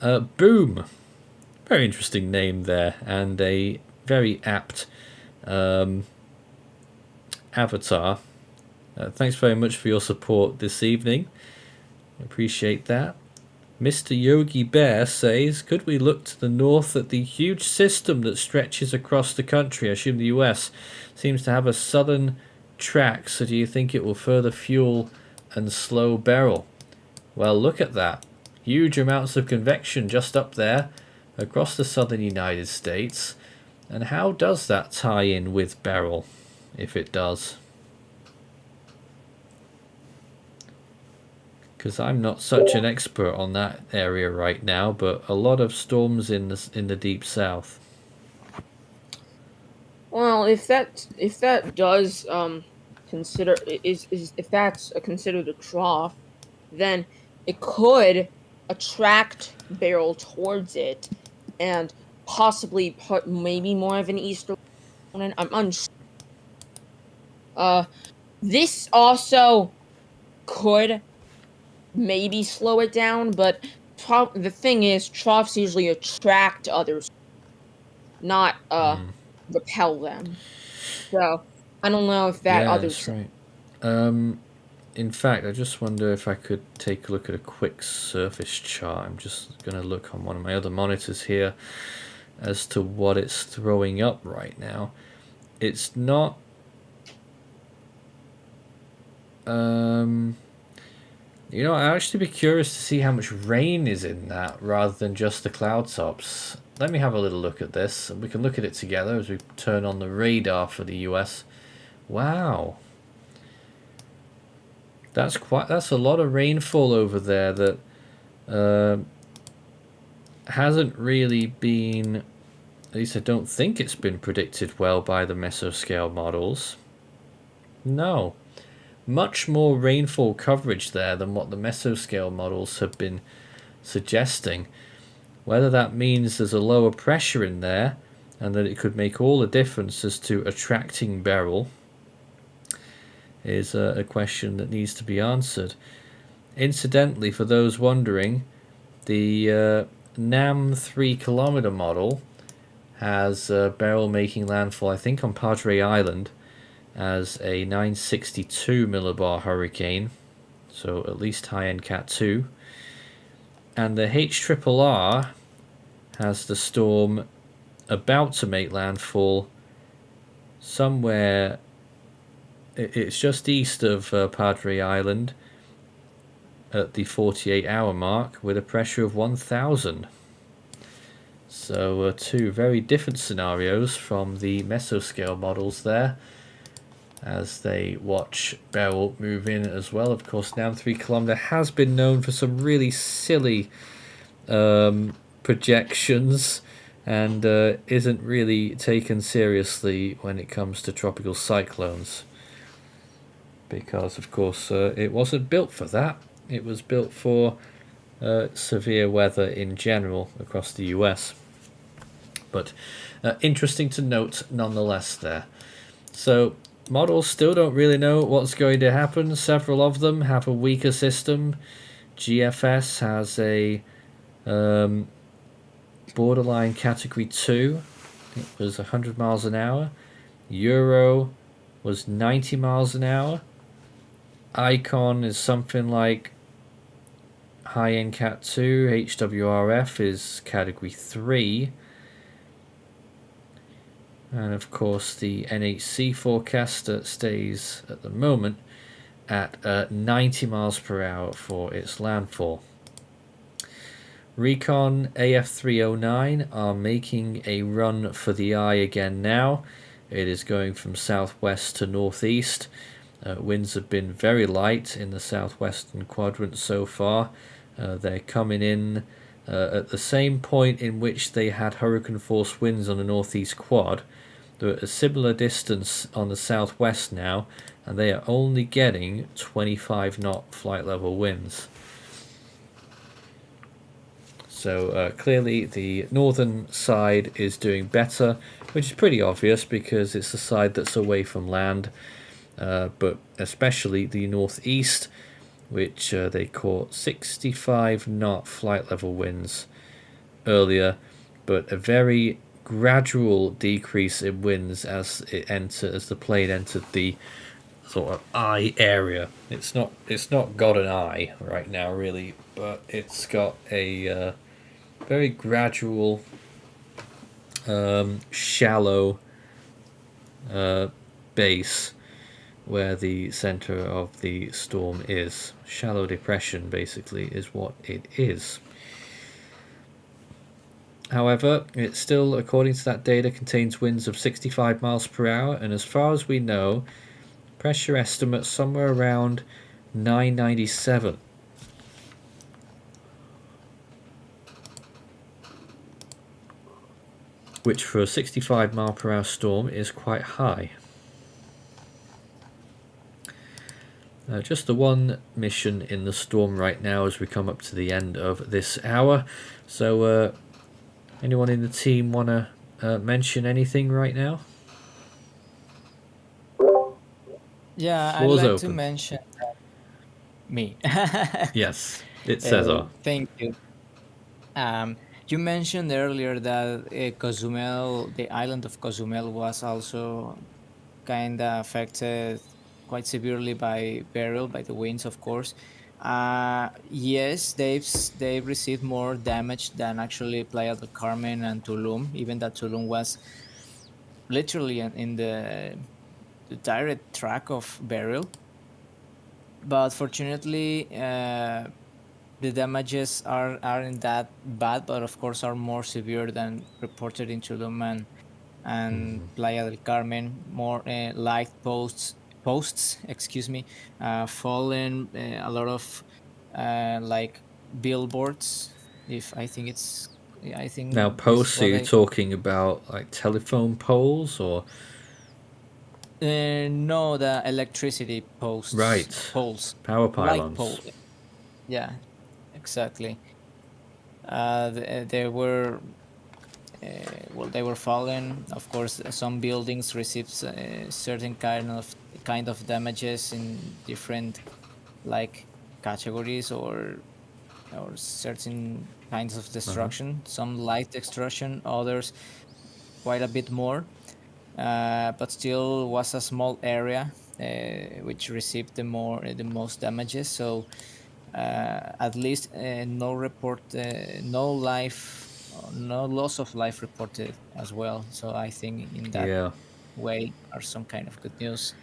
Boom. Very interesting name there, and a very apt avatar. Thanks very much for your support this evening. Appreciate that. Mr. Yogi Bear says, could we look to the north at the huge system that stretches across the country? I assume the US seems to have a southern track, so do you think it will further fuel and slow Beryl? Well, look at that. Huge amounts of convection just up there across the southern United States. And how does that tie in with Beryl, if it does? Because I'm not such an expert on that area right now, but a lot of storms in the deep south. Well, if that does consider if that's considered a trough, then it could attract Beryl towards it, and possibly put maybe more of an easter. I'm unsure. This also could maybe slow it down, but the thing is, troughs usually attract others, not repel them. So I don't know if that That's right. In fact, I just wonder if I could take a look at a quick surface chart. I'm just going to look on one of my other monitors here as to what it's throwing up right now. It's not I'd actually be curious to see how much rain is in that rather than just the cloud tops. Let me have a little look at this, and we can look at it together as we turn on the radar for the US. Wow. That's a lot of rainfall over there that hasn't really been, at least I don't think it's been predicted well by the mesoscale models. No. Much more rainfall coverage there than what the mesoscale models have been suggesting. Whether that means there's a lower pressure in there and that it could make all the difference as to attracting Beryl is a question that needs to be answered. Incidentally, for those wondering, the NAM 3-kilometer model has Beryl making landfall, I think, on Padre Island as a 962 millibar hurricane, so at least high-end Cat 2. And the HRRR has the storm about to make landfall somewhere. It's just east of Padre Island at the 48-hour mark with a pressure of 1,000. So two very different scenarios from the mesoscale models there as they watch Beryl move in as well. Of course, NAM 3 kilometer has been known for some really silly projections and isn't really taken seriously when it comes to tropical cyclones. Because, of course, it wasn't built for that. It was built for severe weather in general across the US. But interesting to note nonetheless there. So models still don't really know what's going to happen. Several of them have a weaker system. GFS has a borderline category 2. It was 100 miles an hour. Euro was 90 miles an hour. Icon is something like high-end Cat 2. HWRF is category 3. And of course the NHC forecaster stays at the moment at 90 miles per hour for its landfall. Recon AF309 are making a run for the eye again now. It is going from southwest to northeast. Winds have been very light in the southwestern quadrant so far. They're coming in at the same point in which they had hurricane force winds on the northeast quad. They're at a similar distance on the southwest now, and they are only getting 25 knot flight level winds. So clearly the northern side is doing better, which is pretty obvious because it's the side that's away from land. But especially the northeast, which they caught 65 knot flight level winds earlier, but a very gradual decrease in winds as the plane entered the sort of eye area. It's not got an eye right now really, but it's got a very gradual shallow base where the center of the storm is. Shallow depression basically is what it is. However, it still, according to that data, contains winds of 65 miles per hour, and as far as we know, pressure estimate somewhere around 997. Which for a 65 mile per hour storm is quite high. Just the one mission in the storm right now as we come up to the end of this hour. So anyone in the team want to mention anything right now? Yeah, I'd Floor's like to open. mention me. Yes, it's Cesar. Thank you. You mentioned earlier that Cozumel, the island of Cozumel, was also kind of affected quite severely by Beryl, by the winds, of course. Yes, they've received more damage than actually Playa del Carmen and Tulum. Even that Tulum was literally in the direct track of Beryl. But fortunately, the damages aren't that bad, but of course are more severe than reported in Tulum and Playa del Carmen. More light posts, excuse me, fallen. A lot of like billboards. If I think it's, I think Now, this is posts, are what you I. talking about like telephone poles or? No, the electricity Right, poles, power light pylons. pole. Yeah, exactly. They were well, they were fallen. Of course, some buildings received certain kind of damages in different like categories or certain kinds of destruction. Some light destruction, others quite a bit more. But still was a small area which received the most damages. So at least no life no loss of life reported as well. So I think in that Yeah. way are some kind of good news.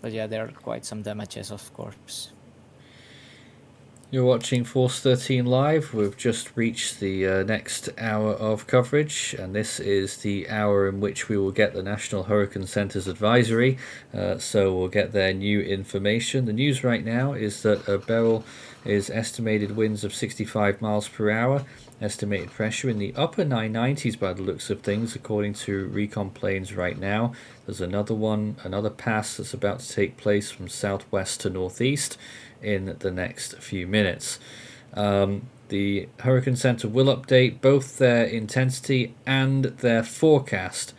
But yeah, there are quite some damages, of course. You're watching Force 13 Live. We've just reached the next hour of coverage, and this is the hour in which we will get the National Hurricane Center's advisory. So we'll get their new information. The news right now is that Beryl is estimated winds of 65 miles per hour, estimated pressure in the upper 990s by the looks of things, according to recon planes right now. There's another pass that's about to take place from southwest to northeast in the next few minutes. The Hurricane Center will update both their intensity and their forecast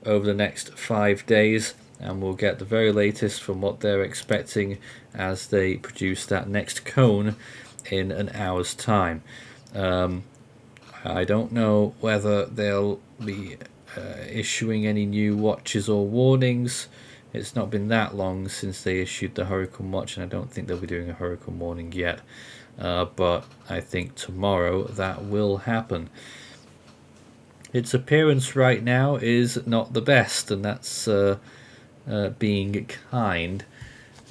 over the next 5 days, and we'll get the very latest from what they're expecting as they produce that next cone in an hour's time. I don't know whether they'll be issuing any new watches or warnings. It's not been that long since they issued the Hurricane Watch, and I don't think they'll be doing a Hurricane Warning yet. But I think tomorrow that will happen. Its appearance right now is not the best, and that's being kind.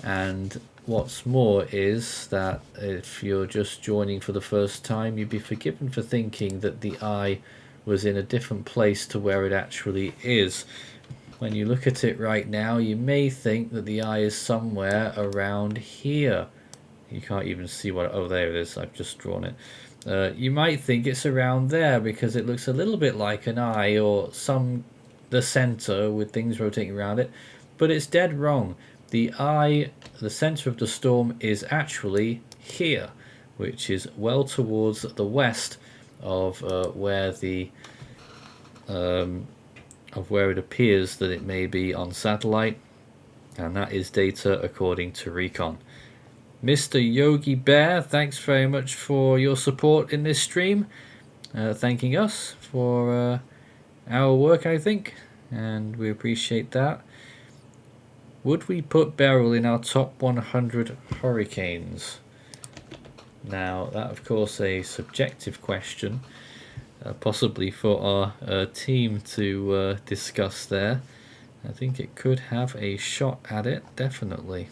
And what's more is that if you're just joining for the first time, you'd be forgiven for thinking that the eye was in a different place to where it actually is. When you look at it right now, you may think that the eye is somewhere around here. You can't even see what... Oh, there it is. I've just drawn it. You might think it's around there because it looks a little bit like an eye or the center with things rotating around it. But it's dead wrong. The eye, the center of the storm, is actually here, which is well towards the west of where it appears that it may be on satellite, and that is data according to Recon. Mr. Yogi Bear, thanks very much for your support in this stream, thanking us for our work, I think, and we appreciate that. Would we put Beryl in our top 100 hurricanes? Now, that of course a subjective question, possibly for our team to discuss there. I think it could have a shot at it, definitely.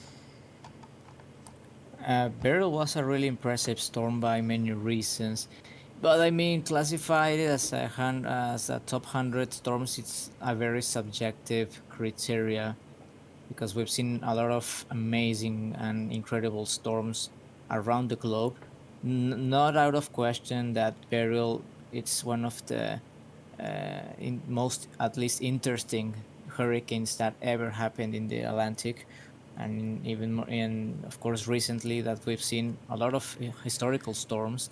Beryl was a really impressive storm by many reasons, but I mean, classified as a top 100 storms, it's a very subjective criteria because we've seen a lot of amazing and incredible storms around the globe. Not out of question that Beryl it's one of the most at least interesting hurricanes that ever happened in the Atlantic, and even more, and of course recently that we've seen a lot of historical storms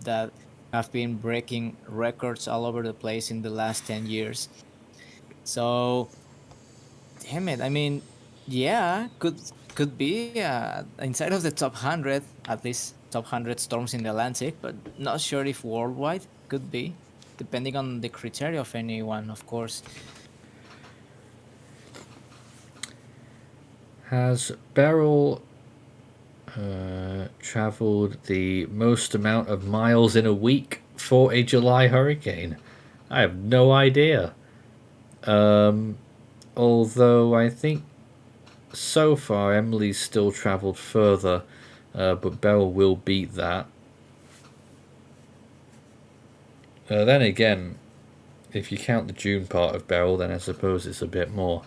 that have been breaking records all over the place in the last 10 years. So damn it, I mean, yeah, could be inside of the top 100, at least top 100 storms in the Atlantic, but not sure if worldwide. Could be, depending on the criteria of anyone, of course. Has Beryl traveled the most amount of miles in a week for a July hurricane? I have no idea. Although I think so far Emily's still travelled further, but Beryl will beat that. Then again, if you count the June part of Beryl, then I suppose it's a bit more.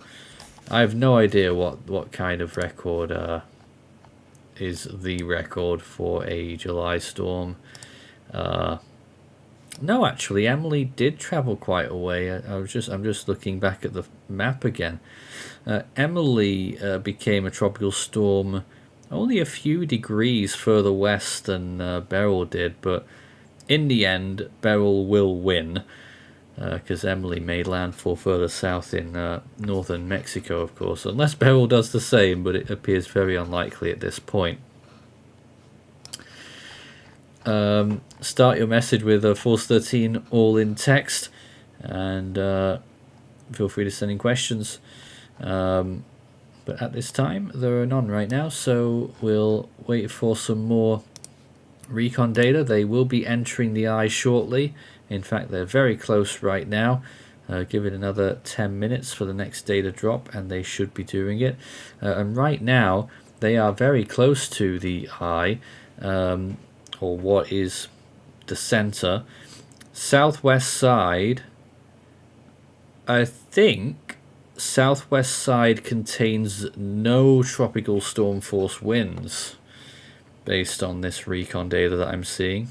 I have no idea what kind of record is the record for a July storm. No, actually, Emily did travel quite a way. I'm just looking back at the map again. Emily became a tropical storm only a few degrees further west than Beryl did, but in the end, Beryl will win because Emily made landfall further south in northern Mexico, of course, unless Beryl does the same, but it appears very unlikely at this point. Start your message with Force 13 all in text, and feel free to send in questions. But at this time, there are none right now, so we'll wait for some more recon data. They will be entering the eye shortly. In fact, they're very close right now. Give it another 10 minutes for the next data drop, and they should be doing it. And right now, they are very close to the eye, or what is the center. Southwest side, I think southwest side contains no tropical storm force winds based on this recon data that I'm seeing.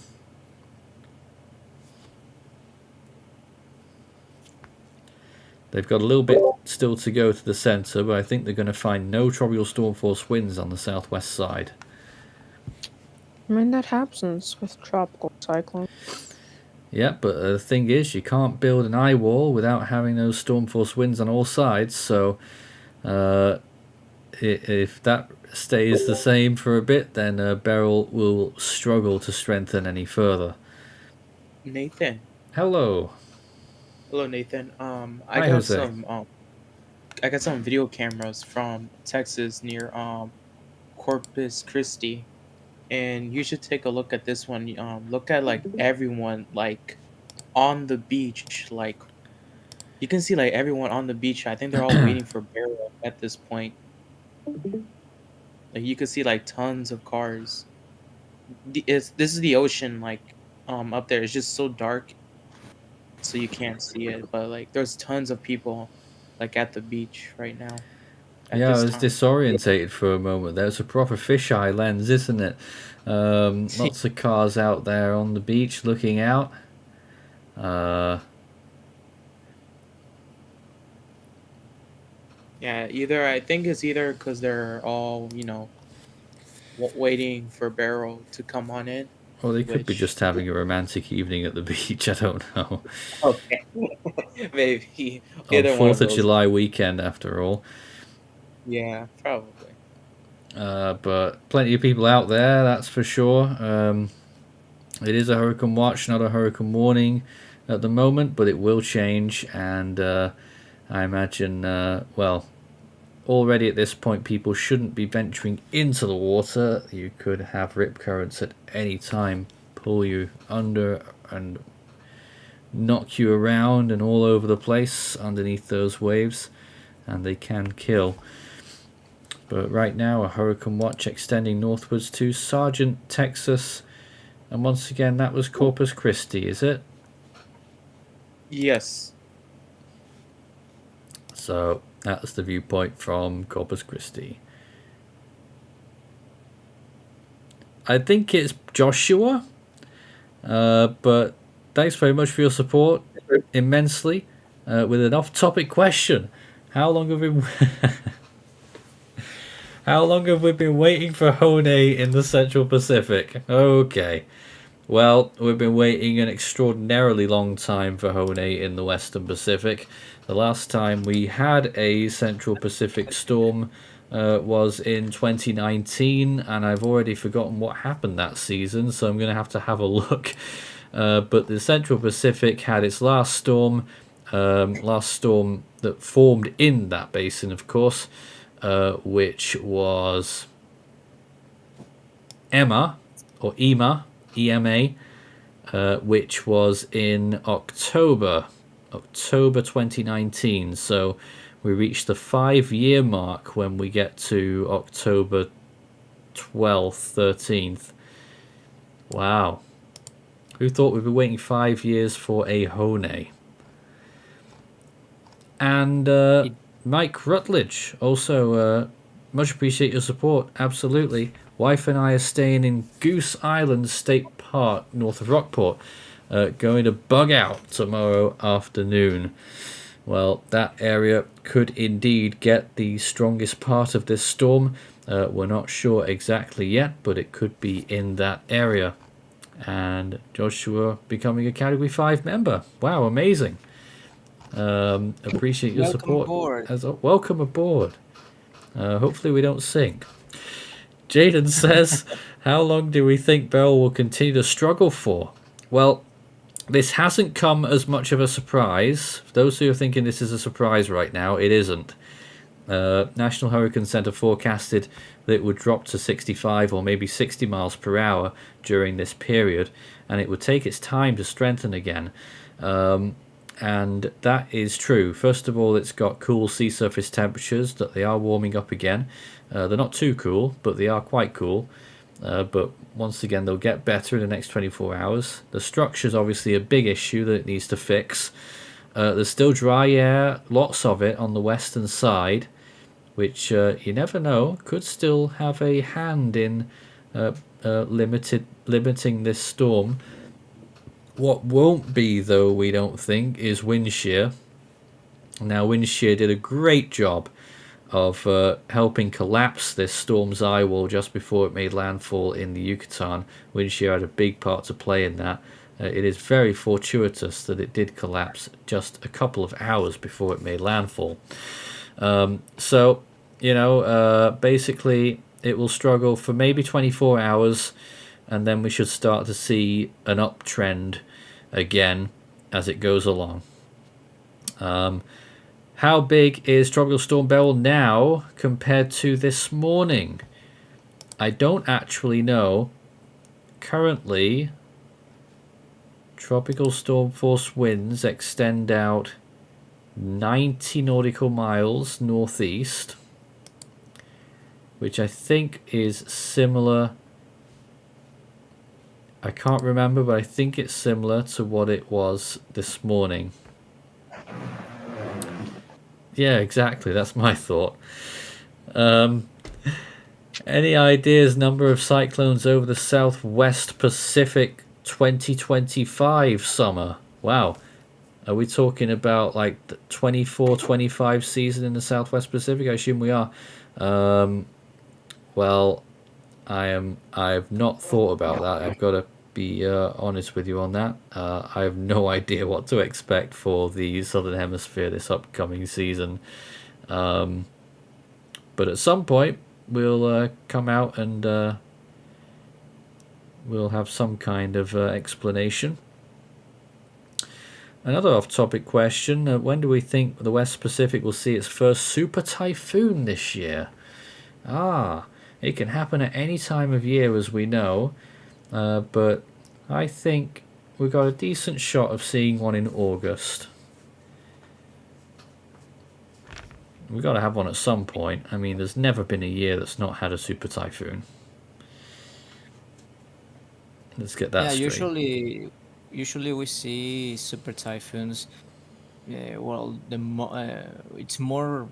They've got a little bit still to go to the center, but I think they're going to find no tropical storm force winds on the southwest side. I mean, that happens with tropical cyclones. Yeah, but the thing is, you can't build an eye wall without having those storm force winds on all sides, so if that stays the same for a bit, then Beryl will struggle to strengthen any further. Nathan. Hello. Hello, Nathan. Hi, I got Jose. I got some video cameras from Texas near Corpus Christi, and you should take a look at this one. Look at like everyone like on the beach. Like you can see like everyone on the beach. I think they're all waiting for Beryl at this point. Like you can see like tons of cars. This is the ocean. Like up there, it's just so dark, so you can't see it. But like there's tons of people like at the beach right now. Yeah, I was disorientated for a moment. There's a proper fisheye lens, isn't it? Lots of cars out there on the beach looking out. Yeah, I think it's either because they're all, waiting for Beryl to come on in. Or they could be just having a romantic evening at the beach, I don't know. Okay. Maybe. On 4th of July weekend, after all. Yeah, probably. But plenty of people out there, that's for sure. It is a hurricane watch, not a hurricane warning at the moment, but it will change, and I imagine, already at this point people shouldn't be venturing into the water. You could have rip currents at any time pull you under and knock you around and all over the place underneath those waves, and they can kill. But right now, a hurricane watch extending northwards to Sargent, Texas, and once again that was Corpus Christi, is it? Yes. So that's the viewpoint from Corpus Christi. I think it's Joshua, but thanks very much for your support immensely. With an off-topic question, how long have we been waiting for Hone in the Central Pacific? Okay. Well, we've been waiting an extraordinarily long time for Hone in the Western Pacific. The last time we had a Central Pacific storm was in 2019, and I've already forgotten what happened that season, so I'm going to have a look. But the Central Pacific had its last storm that formed in that basin, of course, which was EMA, which was in October 2019. So we reached the 5-year mark when we get to October 12th, 13th. Wow. Who thought we'd be waiting 5 years for a Hone? And Mike Rutledge, also much appreciate your support. Absolutely. Wife and I are staying in Goose Island State Park, north of Rockport. Going to bug out tomorrow afternoon. Well, that area could indeed get the strongest part of this storm. We're not sure exactly yet, but it could be in that area. And Joshua becoming a Category 5 member. Wow, amazing. Appreciate your support. Welcome aboard. Hopefully we don't sink. Jaden says, how long do we think Beryl will continue to struggle for? Well, this hasn't come as much of a surprise. For those who are thinking this is a surprise right now, it isn't. National Hurricane Center forecasted that it would drop to 65 or maybe 60 miles per hour during this period, and it would take its time to strengthen again. And that is true. First of all, it's got cool sea surface temperatures that they are warming up again. They're not too cool, but they are quite cool. But once again, they'll get better in the next 24 hours. The structure is obviously a big issue that it needs to fix. There's still dry air, lots of it on the western side, which you never know, could still have a hand in limiting this storm. What won't be, though, we don't think, is wind shear. Now, wind shear did a great job of helping collapse this storm's eye wall just before it made landfall in the Yucatan. Wind shear had a big part to play in that. It is very fortuitous that it did collapse just a couple of hours before it made landfall. So, basically, it will struggle for maybe 24 hours, and then we should start to see an uptrend again as it goes along. How big is Tropical Storm Beryl now compared to this morning? I don't actually know. Currently, tropical storm force winds extend out 90 nautical miles northeast, which I think is similar. I can't remember, but I think it's similar to what it was this morning. Yeah, exactly. That's my thought. Any ideas number of cyclones over the Southwest Pacific 2025 summer? Wow. Are we talking about like the 24-25 season in the Southwest Pacific? I assume we are. Well, I've not thought about that. I've got to be honest with you on that. I have no idea what to expect for the Southern Hemisphere this upcoming season. But at some point, we'll come out and we'll have some kind of explanation. Another off-topic question, when do we think the West Pacific will see its first super typhoon this year? It can happen at any time of year, as we know, but I think we've got a decent shot of seeing one in August. We've got to have one at some point. I mean, there's never been a year that's not had a super typhoon. Let's get that straight. Usually we see super typhoons. It's more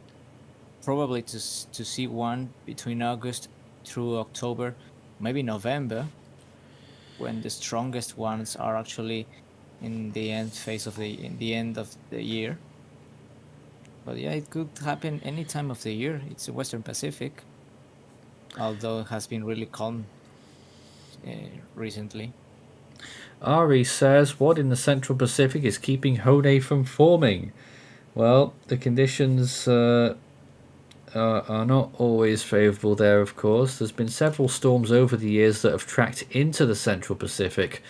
probably to see one between August through October, maybe November, when the strongest ones are actually in the end of the year. But yeah, it could happen any time of the year. It's the Western Pacific, although it has been really calm recently. Ari says, what in the Central Pacific is keeping Hone from forming? Well, the conditions are not always favourable there, of course. There's been several storms over the years that have tracked into the Central Pacific,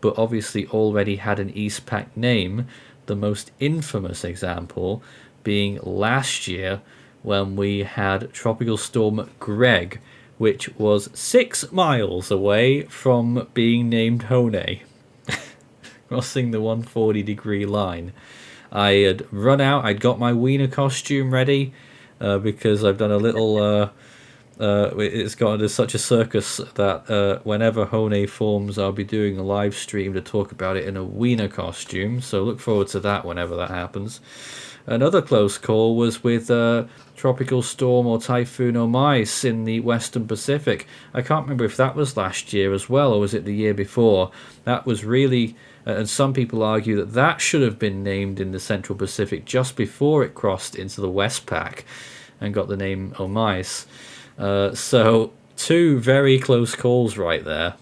but obviously already had an East Pac name, the most infamous example being last year when we had Tropical Storm Greg, which was 6 miles away from being named Hone, crossing the 140-degree line. I had run out, I'd got my wiener costume ready, because I've done a little, it's gotten to such a circus that whenever Hone forms, I'll be doing a live stream to talk about it in a wiener costume, so look forward to that whenever that happens. Another close call was with Tropical Storm or Typhoon Omais in the Western Pacific. I can't remember if that was last year as well, or was it the year before. That was really, and some people argue that that should have been named in the Central Pacific just before it crossed into the West Pac and got the name Omais. So 2 very close calls right there.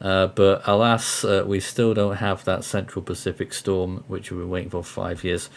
But alas, we still don't have that Central Pacific storm, which we've been waiting for 5 years.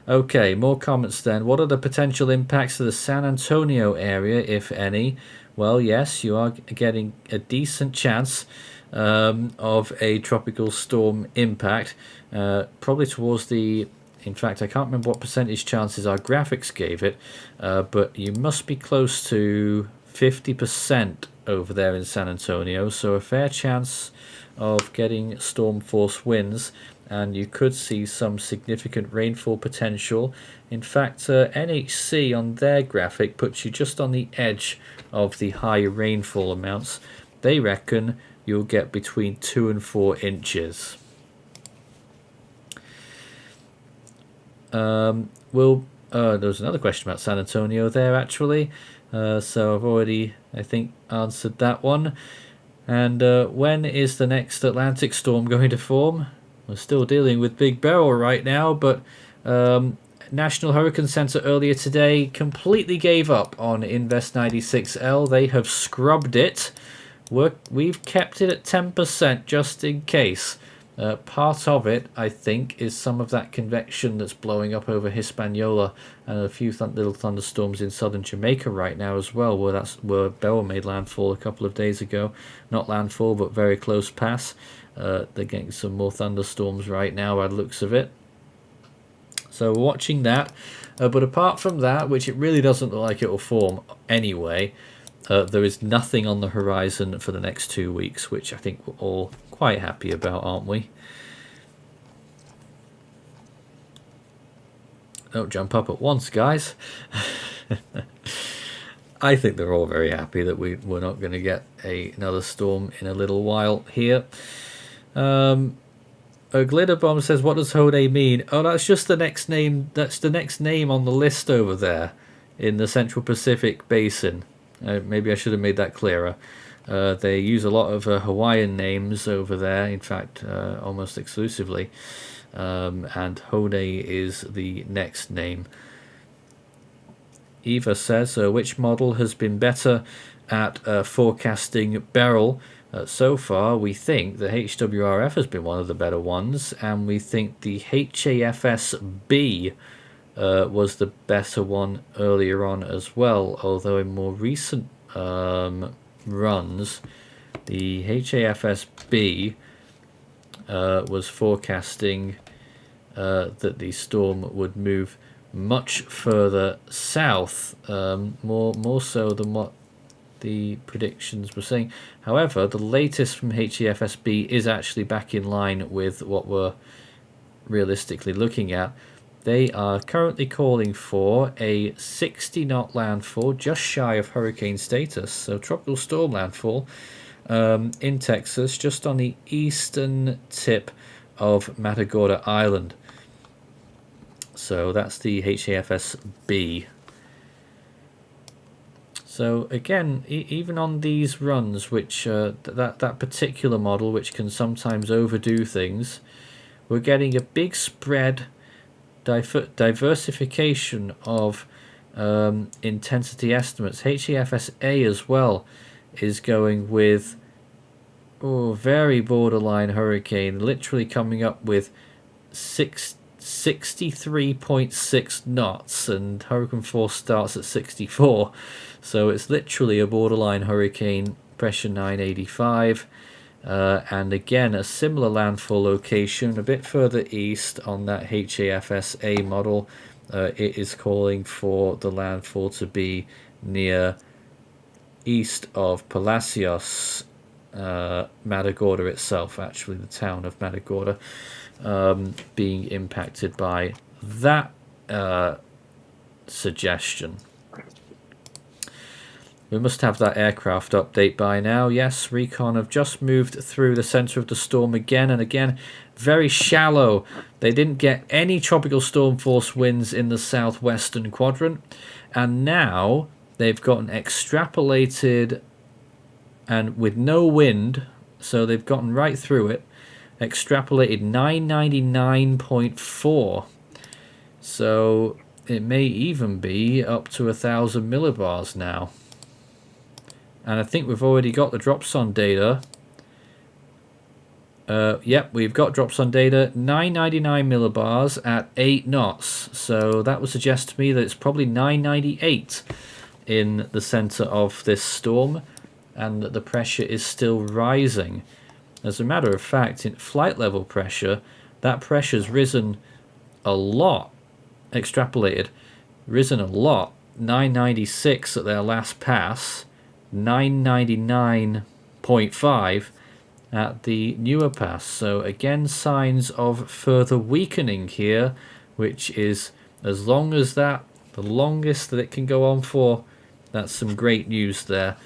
Okay, more comments then. What are the potential impacts to the San Antonio area, if any? Well, yes, you are getting a decent chance of a tropical storm impact, probably towards the In fact, I can't remember what percentage chances our graphics gave it, but you must be close to 50% over there in San Antonio, so a fair chance of getting storm force winds, and you could see some significant rainfall potential. In fact, NHC on their graphic puts you just on the edge of the high rainfall amounts. They reckon you'll get between 2 and 4 inches. There was another question about San Antonio there, actually. So I've already, I think, answered that one. And when is the next Atlantic storm going to form? We're still dealing with Big Beryl right now, but National Hurricane Center earlier today completely gave up on Invest 96L. They have scrubbed it. We've kept it at 10% just in case. Part of it, I think, is some of that convection that's blowing up over Hispaniola and a few little thunderstorms in southern Jamaica right now as well, where Beryl made landfall a couple of days ago. Not landfall, but very close pass. They're getting some more thunderstorms right now by the looks of it. So we're watching that. But apart from that, which it really doesn't look like it will form anyway, there is nothing on the horizon for the next 2 weeks, which I think we're all quite happy about, aren't we? Don't jump up at once, guys. I think they're all very happy that we're not going to get another storm in a little while here. A Glitter Bomb says, what does Hode mean? Oh, that's just the next name. That's the next name on the list over there in the Central Pacific Basin. Maybe I should have made that clearer. They use a lot of Hawaiian names over there, in fact, almost exclusively. And Hode is the next name. Eva says, which model has been better at forecasting Beryl? So far, we think the HWRF has been one of the better ones, and we think the HAFS-B was the better one earlier on as well, although in more recent runs, the HAFS-B was forecasting that the storm would move much further south, more so than what the predictions were saying. However, the latest from HAFS-B is actually back in line with what we're realistically looking at. They are currently calling for a 60-knot landfall, just shy of hurricane status, so tropical storm landfall in Texas, just on the eastern tip of Matagorda Island. So that's the HAFS-B. So again, even on these runs, which that particular model, which can sometimes overdo things, we're getting a big spread, diversification of intensity estimates. HAFS-A as well is going with very borderline hurricane, literally coming up with 63.6 knots, and hurricane force starts at 64. So it's literally a borderline hurricane, pressure 985. And again, a similar landfall location a bit further east on that HAFS-A model. It is calling for the landfall to be near east of Palacios, Matagorda itself, actually the town of Matagorda, being impacted by that suggestion. We must have that aircraft update by now. Yes, Recon have just moved through the center of the storm again and again. Very shallow. They didn't get any tropical storm force winds in the southwestern quadrant. And now they've gotten extrapolated and with no wind. So they've gotten right through it. Extrapolated 999.4. So it may even be up to 1,000 millibars now. And I think we've already got the dropson data. Yep, we've got dropson data. 999 millibars at 8 knots. So that would suggest to me that it's probably 998 in the center of this storm, and that the pressure is still rising. As a matter of fact, in flight level pressure, that pressure's risen a lot extrapolated, risen a lot. 996 at their last pass, 999.5 at the newer pass. So again, signs of further weakening here, which is, as long as that, the longest that it can go on for, that's some great news there.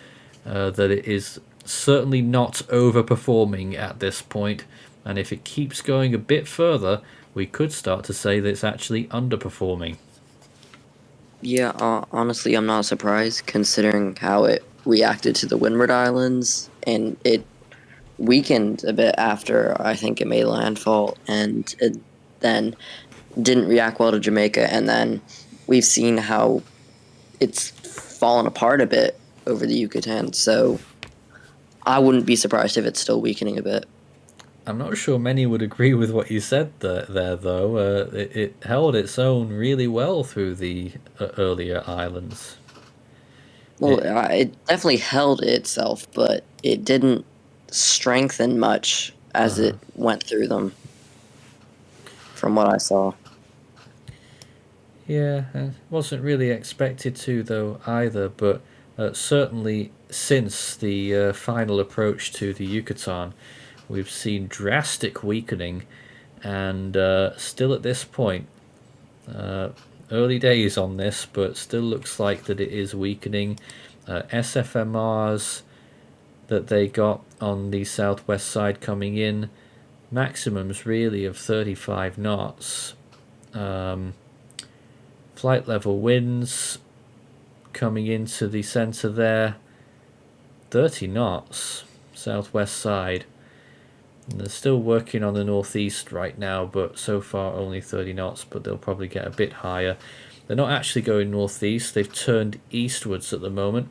That it is certainly not overperforming at this point, and if it keeps going a bit further, we could start to say that it's actually underperforming. Yeah, honestly, I'm not surprised considering how it reacted to the Windward Islands, and it weakened a bit after I think it made landfall, and it then didn't react well to Jamaica, and then we've seen how it's fallen apart a bit over the Yucatan, so I wouldn't be surprised if it's still weakening a bit. I'm not sure many would agree with what you said there though. It held its own really well through the earlier islands. Well, it definitely held itself, but it didn't strengthen much as it went through them, from what I saw. Yeah, wasn't really expected to though either, but certainly since the final approach to the Yucatan, we've seen drastic weakening, and still at this point, early days on this, but still looks like that it is weakening. SFMRs that they got on the southwest side coming in, maximums really of 35 knots. Flight level winds coming into the centre there, 30 knots, southwest side. And they're still working on the northeast right now, but so far only 30 knots, but they'll probably get a bit higher. They're not actually going northeast, they've turned eastwards at the moment.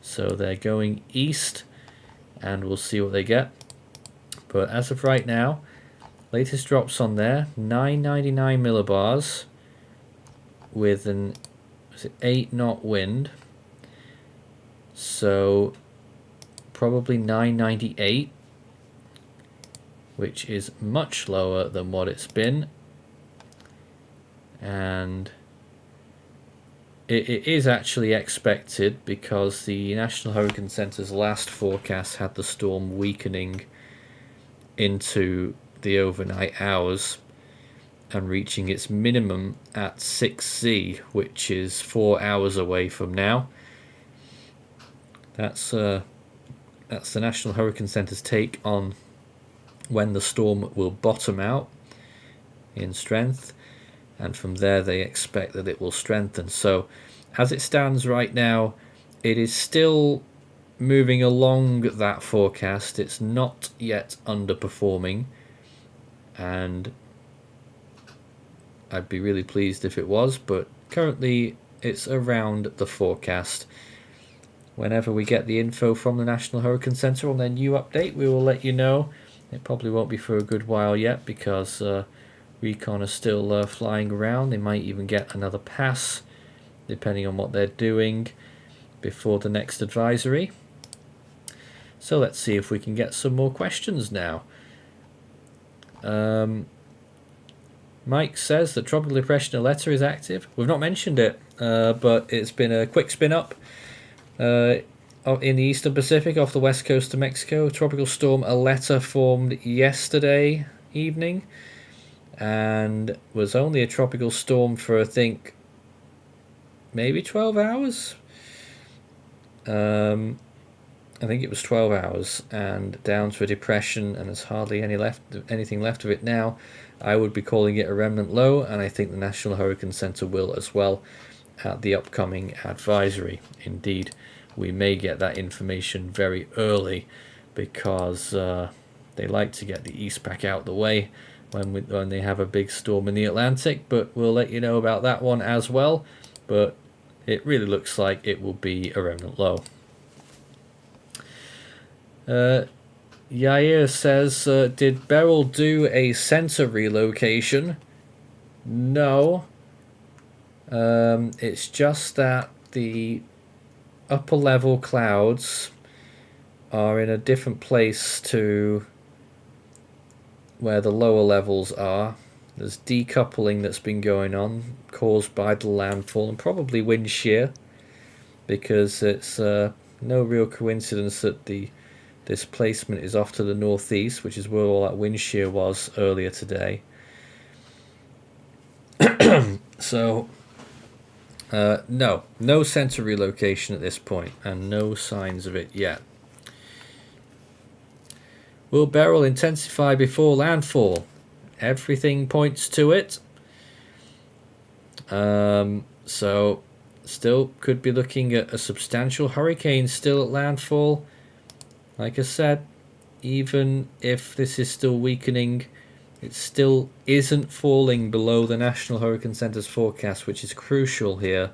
So they're going east, and we'll see what they get. But as of right now, latest drops on there, 999 millibars with an 8 knot wind. So probably 998, which is much lower than what it's been, and it is actually expected because the National Hurricane Centre's last forecast had the storm weakening into the overnight hours and reaching its minimum at 6Z, which is 4 hours away from now. That's the National Hurricane Centre's take on when the storm will bottom out in strength, and from there they expect that it will strengthen. So as it stands right now, it is still moving along that forecast. It's not yet underperforming, and I'd be really pleased if it was, but currently it's around the forecast. Whenever we get the info from the National Hurricane Centre on their new update, we will let you know. It probably won't be for a good while yet because recon is still flying around. They might even get another pass depending on what they're doing before the next advisory. So let's see if we can get some more questions now. Mike says that Tropical Depression Aletta is active. We've not mentioned it, but it's been a quick spin up in the Eastern Pacific off the west coast of Mexico. Tropical Storm Aletta formed yesterday evening and was only a tropical storm for I think maybe 12 hours. I think it was 12 hours and down to a depression, and there's hardly anything left of it now. I would be calling it a remnant low, and I think the National Hurricane Centre will as well at the upcoming advisory. Indeed, we may get that information very early because they like to get the East pack out the way when they have a big storm in the Atlantic, but we'll let you know about that one as well. But it really looks like it will be a remnant low. Yair says, did Beryl do a center relocation? No. It's just that the upper level clouds are in a different place to where the lower levels are. There's decoupling that's been going on, caused by the landfall and probably wind shear, because it's no real coincidence that the displacement is off to the northeast, which is where all that wind shear was earlier today. So, no center relocation at this point, and no signs of it yet. Will Beryl intensify before landfall? Everything points to it. So, still could be looking at a substantial hurricane still at landfall. Like I said, even if this is still weakening, it still isn't falling below the National Hurricane Center's forecast, which is crucial here,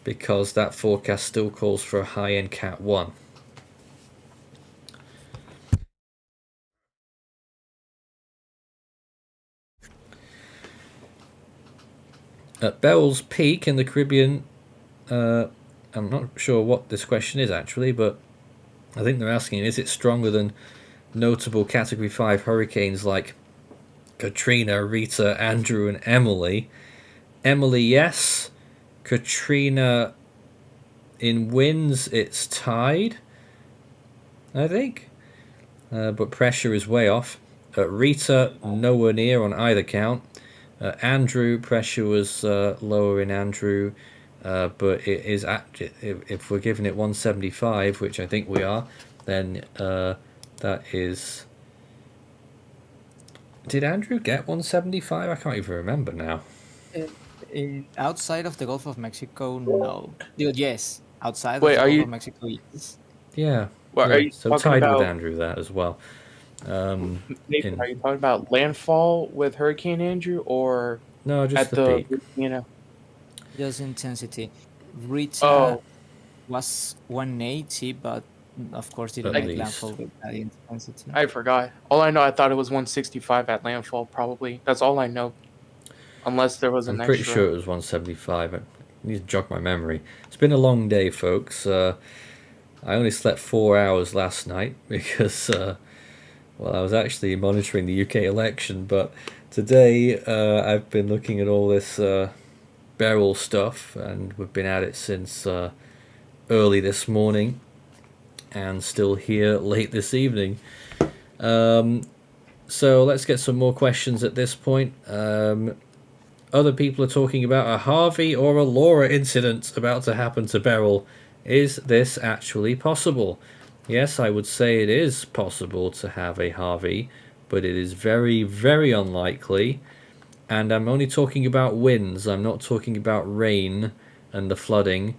because that forecast still calls for a high-end Cat 1. At Beryl's peak in the Caribbean, I'm not sure what this question is actually, but I think they're asking, is it stronger than notable Category 5 hurricanes like Katrina, Rita, Andrew, and Emily? Emily, yes. Katrina, in winds, it's tied, I think. But pressure is way off. Rita, nowhere near on either count. Andrew, pressure was lower in Andrew, but it is if we're giving it 175, which I think we are, then that is. Did Andrew get 175? I can't even remember now. Outside of the Gulf of Mexico, no. Yes, outside Wait, of the are Gulf you of Mexico, yes. Yeah. what Yeah. are you So talking tied with about? Andrew that as well. Nathan, are you talking about landfall with Hurricane Andrew or No, just at the the peak. Just intensity. Rita Oh, was 180, but of course didn't At make least. landfall with that intensity. I forgot. All I know, I thought it was 165 at landfall. Probably that's all I know, unless there was I'm an pretty extra. sure it was 175. I need to jog my memory. It's been a long day, folks. I only slept 4 hours last night because, well, I was actually monitoring the UK election. But today I've been looking at all this Beryl stuff, and we've been at it since early this morning and still here late this evening. So let's get some more questions at this point. Other people are talking about a Harvey or a Laura incident about to happen to Beryl. Is this actually possible? Yes, I would say it is possible to have a Harvey, but it is very, very unlikely. And I'm only talking about winds, I'm not talking about rain and the flooding.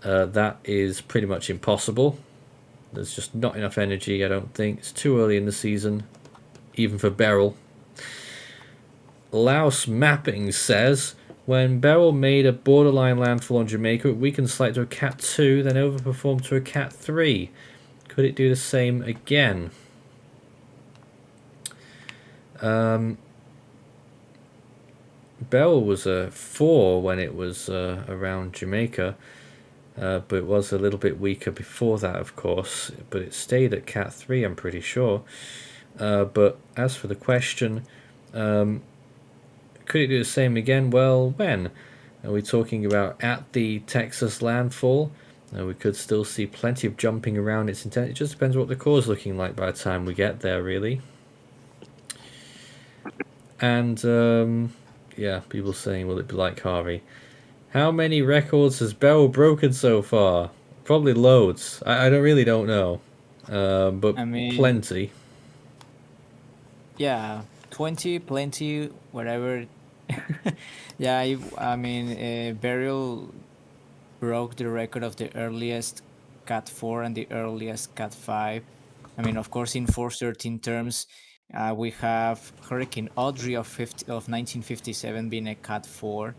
That is pretty much impossible. There's just not enough energy, I don't think. It's too early in the season, even for Beryl. Laos Mapping says, when Beryl made a borderline landfall on Jamaica, it weakened slightly to a Cat 2, then overperformed to a Cat 3. Could it do the same again? Beryl was a 4 when it was around Jamaica, but it was a little bit weaker before that, of course. But it stayed at Cat 3, I'm pretty sure. But as for the question, could it do the same again? Well, when? Are we talking about at the Texas landfall? We could still see plenty of jumping around its intent. It just depends what the core is looking like by the time we get there, really. And, yeah, people saying, will it be like Harvey? How many records has Beryl broken so far? Probably loads. I really don't know. But I mean, plenty. yeah, 20, plenty, whatever. Yeah, I mean, Beryl broke the record of the earliest Cat 4 and the earliest Cat 5. I mean, of course, in 413 terms, we have Hurricane Audrey of 1957 being a Cat 4,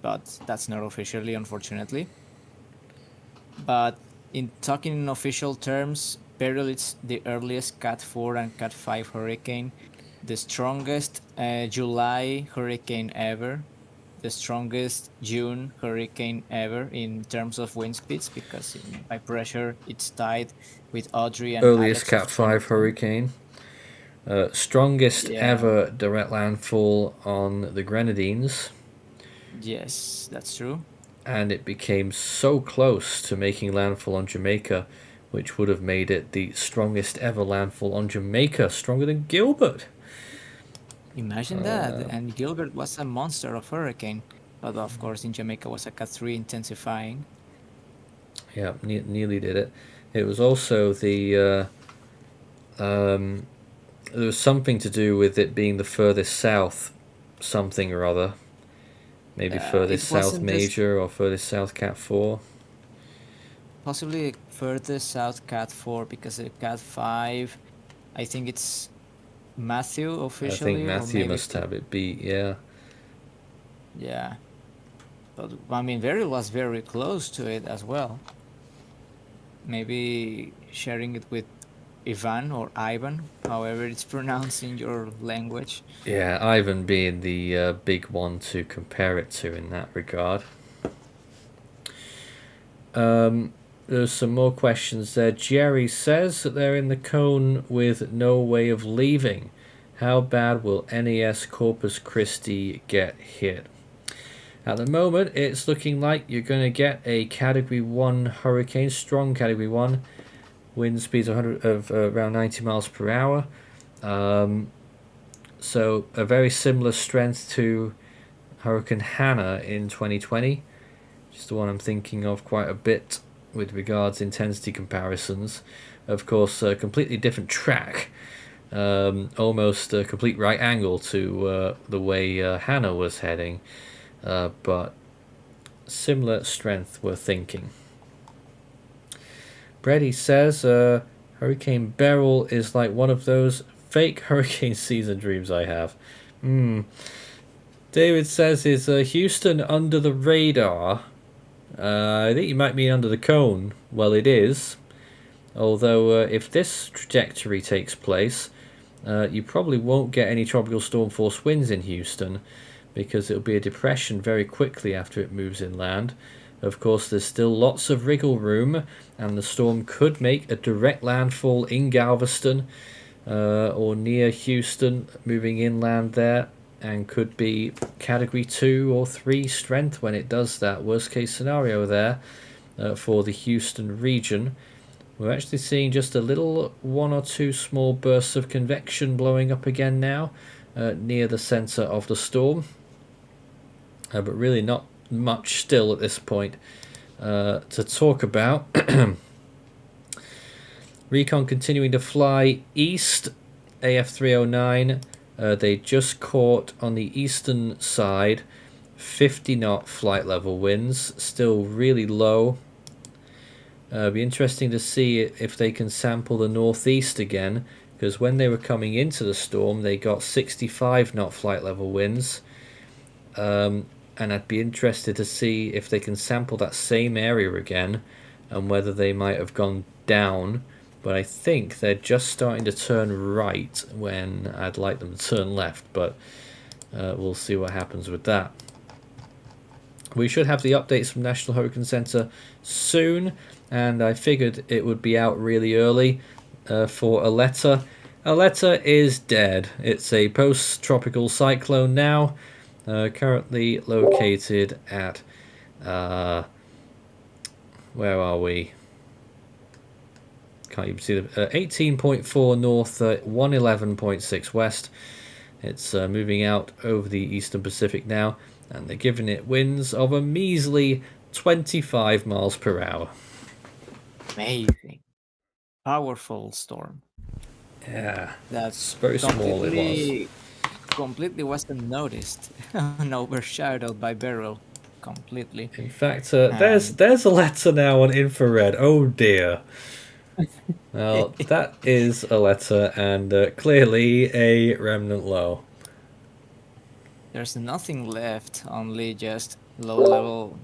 but that's not officially, unfortunately. But in talking in official terms, Beryl is the earliest Cat 4 and Cat 5 hurricane, the strongest July hurricane ever, the strongest June hurricane ever in terms of wind speeds, because by pressure it's tied with Audrey and Earliest Alex of Cat 5 2010. hurricane. Strongest Yeah. ever direct landfall on the Grenadines, Yes, that's true. and it became so close to making landfall on Jamaica, which would have made it the strongest ever landfall on Jamaica, stronger than Gilbert. Imagine that. And Gilbert was a monster of hurricane, but of course in Jamaica was a Cat 3 intensifying. Yeah, nearly did it. It was also the there was something to do with it being the furthest south, something or other. Maybe furthest It south wasn't this major or furthest south Cat 4. possibly further south Cat 4 because the Cat 5, I think it's Matthew I think officially, or Matthew maybe must have it beat, yeah. yeah. But I mean, Beryl was very close to it as well. Maybe sharing it with Ivan or Ivan, however it's pronounced in your language. Yeah, Ivan being the big one to compare it to in that regard. There's some more questions there. Jerry says that they're in the cone with no way of leaving. How bad will NES Corpus Christi get hit? At the moment, it's looking like you're going to get a Category 1 hurricane, strong Category 1, wind speeds of around 90 miles per hour. So a very similar strength to Hurricane Hanna in 2020, which is the one I'm thinking of quite a bit with regards intensity comparisons. Of course, a completely different track, almost a complete right angle to the way Hanna was heading, but similar strength we're thinking. Brady says Hurricane Beryl is like one of those fake hurricane season dreams I have. David says, is Houston under the radar? I think you might mean under the cone. Well, it is. Although, if this trajectory takes place, you probably won't get any tropical storm force winds in Houston because it'll be a depression very quickly after it moves inland. Of course, there's still lots of wriggle room, and the storm could make a direct landfall in Galveston or near Houston, moving inland there, and could be Category 2 or 3 strength when it does that. Worst case scenario there for the Houston region. We're actually seeing just a little one or two small bursts of convection blowing up again now near the center of the storm. But really not much still at this point to talk about. Recon continuing to fly east, AF309. They just caught on the eastern side 50 knot flight level winds, still really low. Be interesting to see if they can sample the northeast again, because when they were coming into the storm they got 65 knot flight level winds. And I'd be interested to see if they can sample that same area again and whether they might have gone down. But I think they're just starting to turn right when I'd like them to turn left, but we'll see what happens with that. We should have the updates from National Hurricane Center soon, and I figured it would be out really early for Aletta. Aletta is dead. It's a post-tropical cyclone now. Currently located at where are we? Can't even see the 18.4 north, 111.6 west. It's moving out over the eastern Pacific now, and they're giving it winds of a measly 25 miles per hour. Amazing. Powerful storm. Yeah, That's very small it was. completely wasn't noticed and overshadowed by Beryl completely. In fact, there's a letter now on infrared. Oh dear. Well, that is a letter, and clearly a remnant low. There's nothing left, only just low level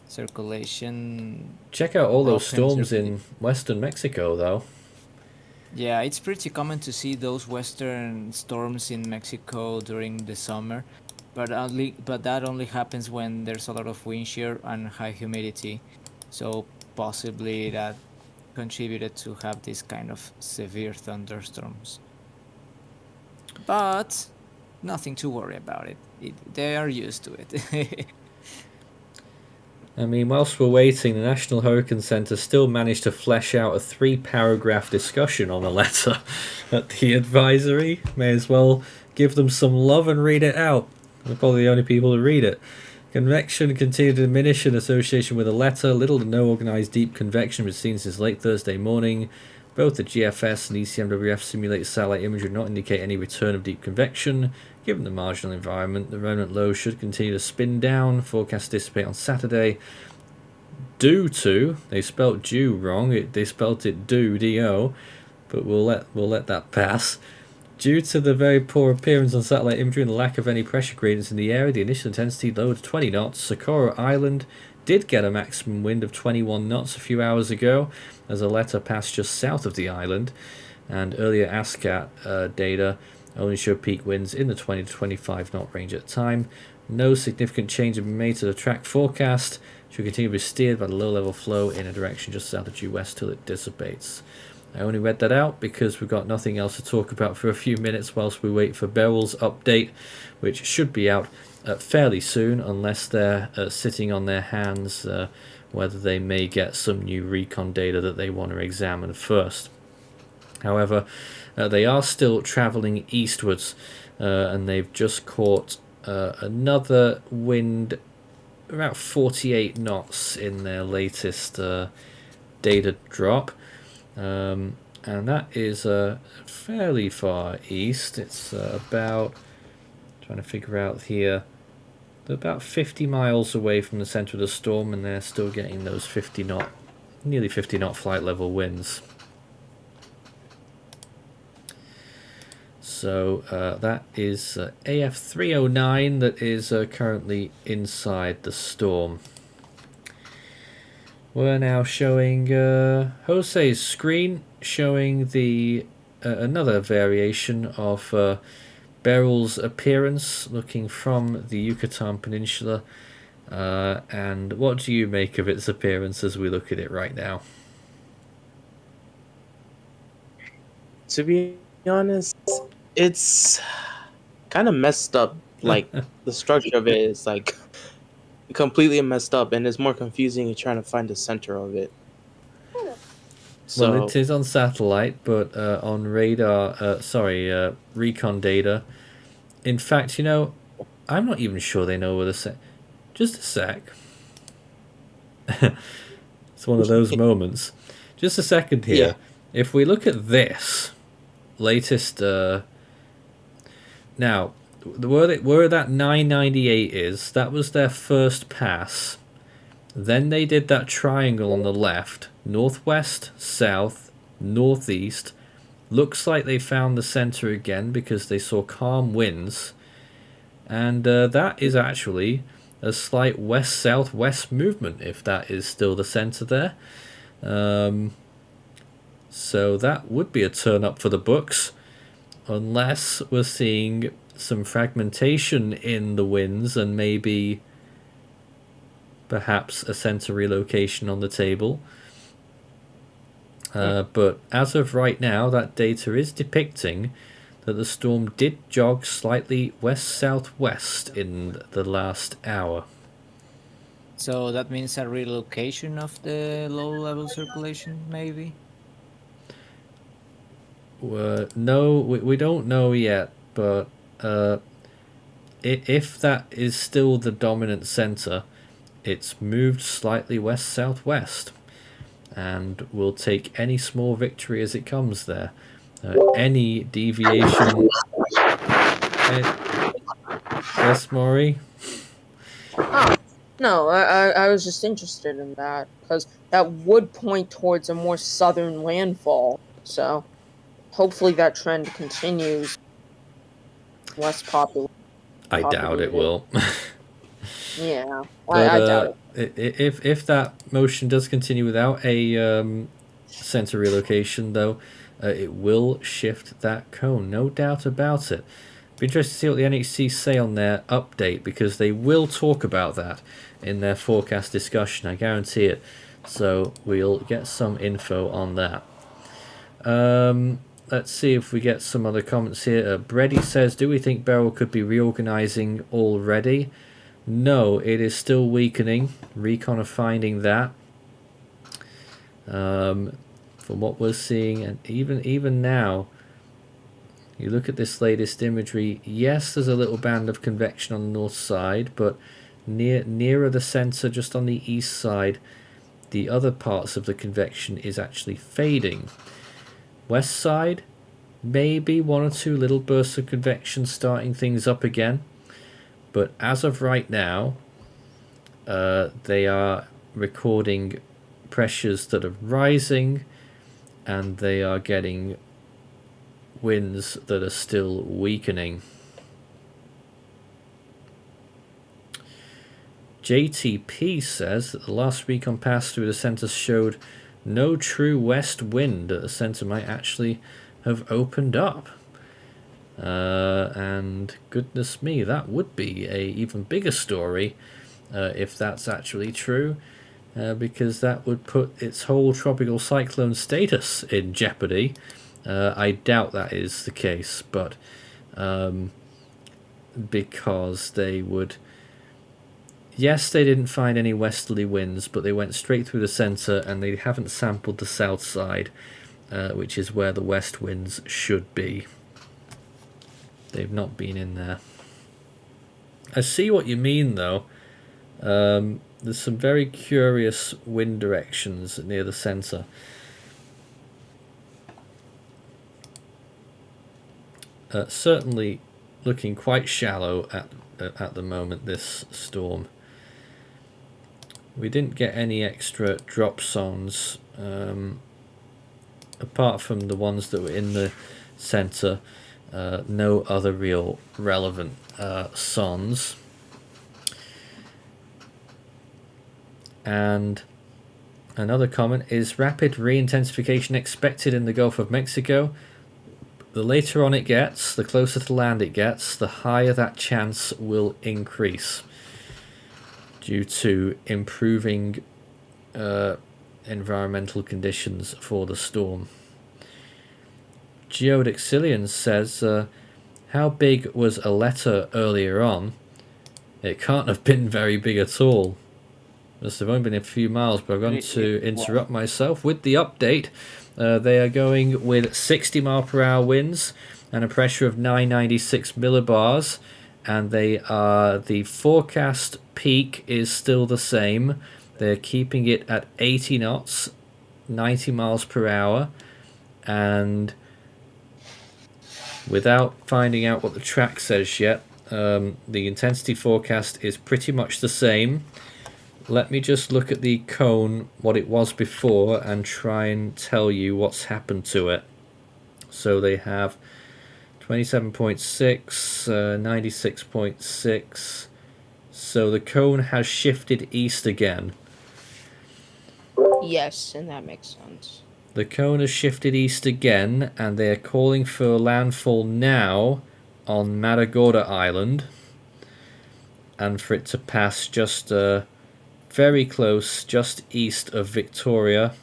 circulation. Check out all those broken storms in western Mexico, though. Yeah, it's pretty common to see those western storms in Mexico during the summer, but that only happens when there's a lot of wind shear and high humidity. So possibly that contributed to have this kind of severe thunderstorms. but nothing to worry about they are used to it. I mean, whilst we're waiting, the National Hurricane Center still managed to flesh out a 3-paragraph discussion on a letter at the advisory. May as well give them some love and read it out. We're probably the only people to read it. Convection continued to diminish in association with a letter. Little to no organized deep convection was seen since late Thursday morning. Both the GFS and ECMWF simulated satellite imagery do not indicate any return of deep convection. Given the marginal environment, the remnant low should continue to spin down. Forecast dissipate on Saturday. Due to, they spelt due wrong. They spelt it do, D-O, but we'll let that pass. Due to the very poor appearance on satellite imagery and the lack of any pressure gradients in the area, the initial intensity lowered to 20 knots. Socorro Island did get a maximum wind of 21 knots a few hours ago, as a letter passed just south of the island, and earlier ASCAT data only showed peak winds in the 20 to 25 knot range at the time. No significant change has been made to the track forecast. Should continue to be steered by the low-level flow in a direction just south of due west till it dissipates. I only read that out because we've got nothing else to talk about for a few minutes whilst we wait for Beryl's update, which should be out fairly soon, unless they're sitting on their hands, whether they may get some new recon data that they want to examine first. However, they are still travelling eastwards, and they've just caught another wind about 48 knots in their latest data drop. And that is fairly far east. It's about, trying to figure out here, they're about 50 miles away from the center of the storm, and they're still getting those nearly 50 knot flight level winds. So that is AF 309 that is currently inside the storm. We're now showing Jose's screen, showing the another variation of Beryl's appearance, looking from the Yucatan Peninsula. And what do you make of its appearance as we look at it right now? To be honest, it's kind of messed up. Like the structure of it is like completely messed up, and it's more confusing in trying to find the center of it. So, well, it is on satellite, but on radar, recon data. In fact, I'm not even sure they know where the just a sec. It's one of those moments. Just a second here. Yeah. If we look at this latest, now where that 998 is, that was their first pass. Then they did that triangle on the left, northwest, south, northeast. Looks like they found the center again because they saw calm winds. And that is actually a slight west-southwest movement, if that is still the center there. So that would be a turn up for the books, unless we're seeing some fragmentation in the winds and maybe perhaps a center relocation on the table. But as of right now, that data is depicting that the storm did jog slightly west-southwest in the last hour. So that means a relocation of the low-level circulation, maybe? No, we don't know yet, but if that is still the dominant center, it's moved slightly west-southwest, and we'll take any small victory as it comes there. Any deviation... Yes, Maury? Oh, no, I was just interested in that, because that would point towards a more southern landfall, so hopefully that trend continues. Less popular. I doubt it will. Yeah, But I doubt it. if that motion does continue without a center relocation, though, it will shift that cone, no doubt about it. Be interested to see what the NHC say on their update, because they will talk about that in their forecast discussion, I guarantee it. So we'll get some info on that. let's see if we get some other comments here. Brady says, do we think Beryl could be reorganizing already? No, it is still weakening. Recon are finding that. From what we're seeing, and even now, you look at this latest imagery, yes, there's a little band of convection on the north side, but nearer the center, just on the east side, the other parts of the convection is actually fading. West side, maybe one or two little bursts of convection starting things up again, but as of right now, they are recording pressures that are rising, and they are getting winds that are still weakening. JTP says that the last recon pass through the center showed no true west wind, that the center might actually have opened up. And goodness me, that would be a even bigger story if that's actually true, because that would put its whole tropical cyclone status in jeopardy. I doubt that is the case, but because they would... Yes, they didn't find any westerly winds, but they went straight through the center, and they haven't sampled the south side, which is where the west winds should be. They've not been in there. I see what you mean, though. There's some very curious wind directions near the center. Certainly looking quite shallow at the moment, this storm. We didn't get any extra drop zones, apart from the ones that were in the center. No other real relevant sons. And another comment is rapid re-intensification expected in the Gulf of Mexico. The later on it gets, the closer to land it gets, the higher that chance will increase due to improving environmental conditions for the storm. Geodexilian says, how big was a letter earlier on? It can't have been very big at all. Must have only been a few miles, but I'm going to interrupt myself with the update. They are going with 60 mile per hour winds and a pressure of 996 millibars, and the forecast peak is still the same. They're keeping it at 80 knots, 90 miles per hour, and without finding out what the track says yet, the intensity forecast is pretty much the same. Let me just look at the cone, what it was before, and try and tell you what's happened to it. So they have 27.6, 96.6. So the cone has shifted east again. Yes, and that makes sense. The cone has shifted east again, and they are calling for landfall now on Matagorda Island, and for it to pass just very close, just east of Victoria.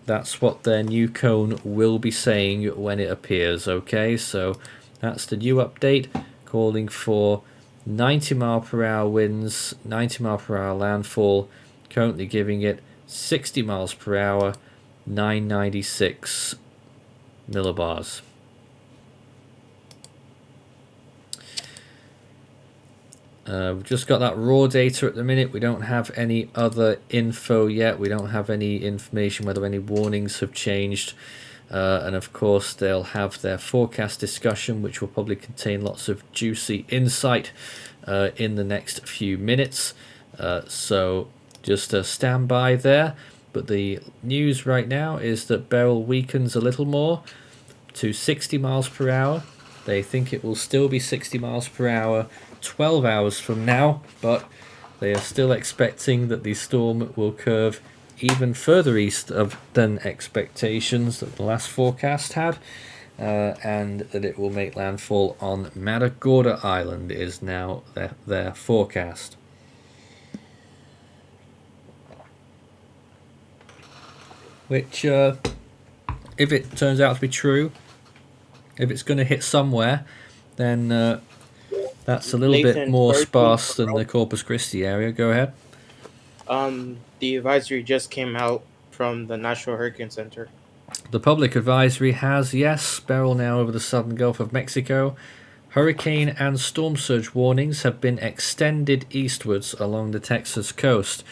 That's what their new cone will be saying when it appears. Okay, so that's the new update, calling for 90 mile per hour winds, 90 mile per hour landfall, currently giving it 60 miles per hour, 996 millibars. We've just got that raw data at the minute. We don't have any other info yet. We don't have any information whether any warnings have changed. And of course, they'll have their forecast discussion, which will probably contain lots of juicy insight in the next few minutes. So just stand by there. But the news right now is that Beryl weakens a little more to 60 miles per hour. They think it will still be 60 miles per hour 12 hours from now, but they are still expecting that the storm will curve even further east than expectations that the last forecast had, and that it will make landfall on Matagorda Island is now their forecast. Which if it turns out to be true, if it's going to hit somewhere, then that's a little bit Nathan, more very quick, sparse than the Corpus Christi area. Go ahead. the advisory just came out from the National Hurricane Center. The public advisory has, yes, Beryl now over the southern Gulf of Mexico. Hurricane and storm surge warnings have been extended eastwards along the Texas coast,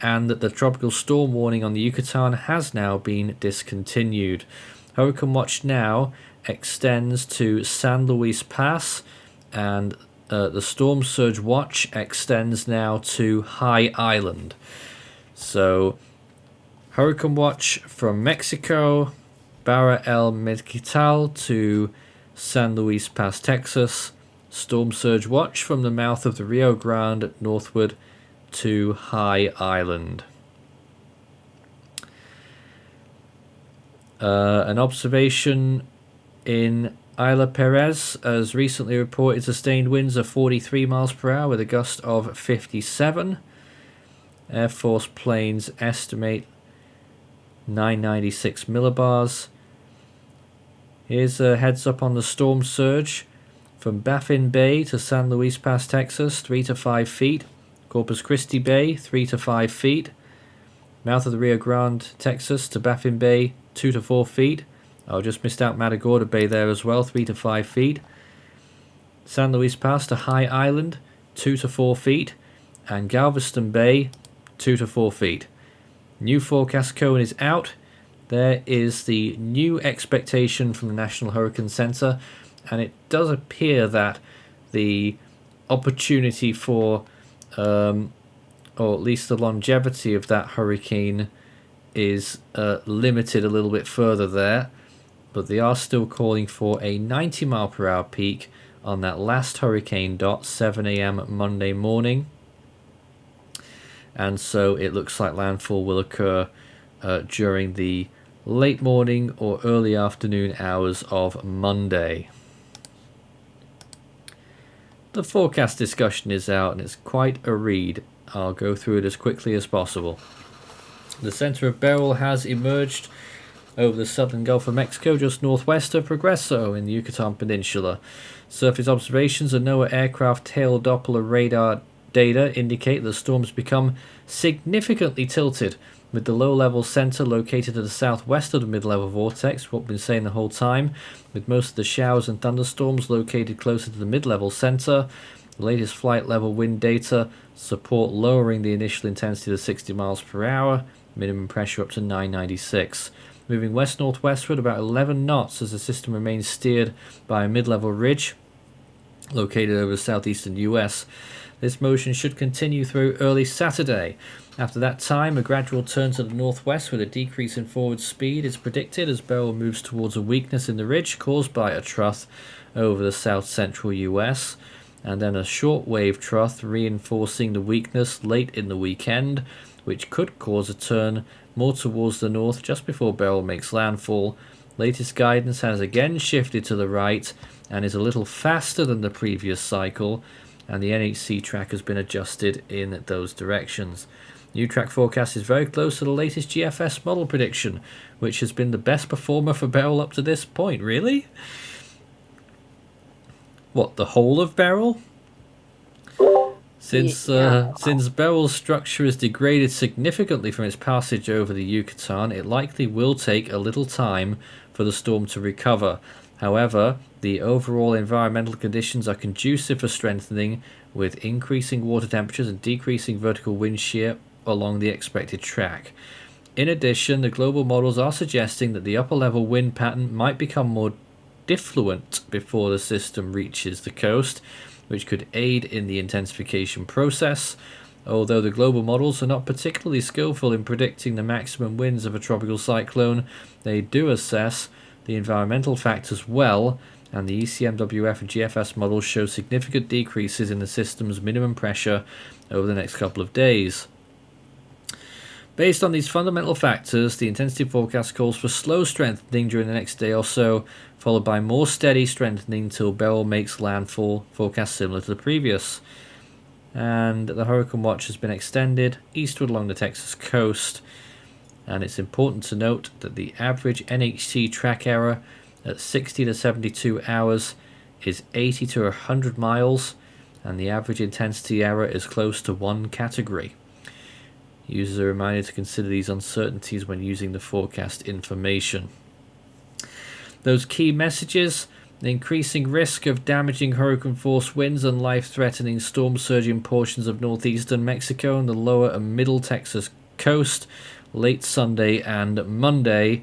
and that the tropical storm warning on the Yucatan has now been discontinued. Hurricane Watch now extends to San Luis Pass, and the Storm Surge Watch extends now to High Island. So, Hurricane Watch from Mexico, Barra El Mezquital to San Luis Pass, Texas. Storm Surge Watch from the mouth of the Rio Grande northward to High Island. An observation in Isla Perez has recently reported sustained winds of 43 miles per hour with a gust of 57. Air Force planes estimate 996 millibars. Here's a heads up on the storm surge. From Baffin Bay to San Luis Pass, Texas, 3 to 5 feet. Corpus Christi Bay, 3 to 5 feet. Mouth of the Rio Grande, Texas to Baffin Bay, 2 to 4 feet. I just missed out Matagorda Bay there as well, 3 to 5 feet. San Luis Pass to High Island, 2 to 4 feet. And Galveston Bay, 2 to 4 feet. New forecast cone is out. There is the new expectation from the National Hurricane Center, and it does appear that the opportunity for, or at least the longevity of that hurricane is limited a little bit further there, but they are still calling for a 90 mile per hour peak on that last hurricane dot, 7 a.m. Monday morning. And so it looks like landfall will occur during the late morning or early afternoon hours of Monday. The forecast discussion is out and it's quite a read. I'll go through it as quickly as possible. The center of Beryl has emerged over the southern Gulf of Mexico, just northwest of Progreso in the Yucatan Peninsula. Surface observations and NOAA aircraft tail Doppler radar data indicate the storm's become significantly tilted, with the low-level center located to the southwest of the mid-level vortex, what we've been saying the whole time, with most of the showers and thunderstorms located closer to the mid-level center. The latest flight level wind data support lowering the initial intensity to 60 miles per hour, minimum pressure up to 996. Moving west-northwestward about 11 knots as the system remains steered by a mid-level ridge located over the southeastern US. This motion should continue through early Saturday. After that time, a gradual turn to the northwest with a decrease in forward speed is predicted as Beryl moves towards a weakness in the ridge caused by a trough over the south-central US, and then a short-wave trough reinforcing the weakness late in the weekend, which could cause a turn more towards the north just before Beryl makes landfall. Latest guidance has again shifted to the right and is a little faster than the previous cycle, and the NHC track has been adjusted in those directions. New track forecast is very close to the latest GFS model prediction, which has been the best performer for Beryl up to this point. Really? What, the whole of Beryl? Since Beryl's structure is degraded significantly from its passage over the Yucatan, it likely will take a little time for the storm to recover. However, the overall environmental conditions are conducive for strengthening, with increasing water temperatures and decreasing vertical wind shear along the expected track. In addition, the global models are suggesting that the upper level wind pattern might become more diffluent before the system reaches the coast, which could aid in the intensification process. Although the global models are not particularly skillful in predicting the maximum winds of a tropical cyclone, they do assess the environmental factors well, and the ECMWF and GFS models show significant decreases in the system's minimum pressure over the next couple of days. Based on these fundamental factors, the intensity forecast calls for slow strengthening during the next day or so, followed by more steady strengthening till Beryl makes landfall, forecast similar to the previous. And the Hurricane Watch has been extended eastward along the Texas coast. And it's important to note that the average NHC track error at 60 to 72 hours is 80 to 100 miles, and the average intensity error is close to 1 category. Users are reminded to consider these uncertainties when using the forecast information. Those key messages: the increasing risk of damaging hurricane-force winds and life-threatening storm surge in portions of northeastern Mexico and the lower and middle Texas coast late Sunday and Monday,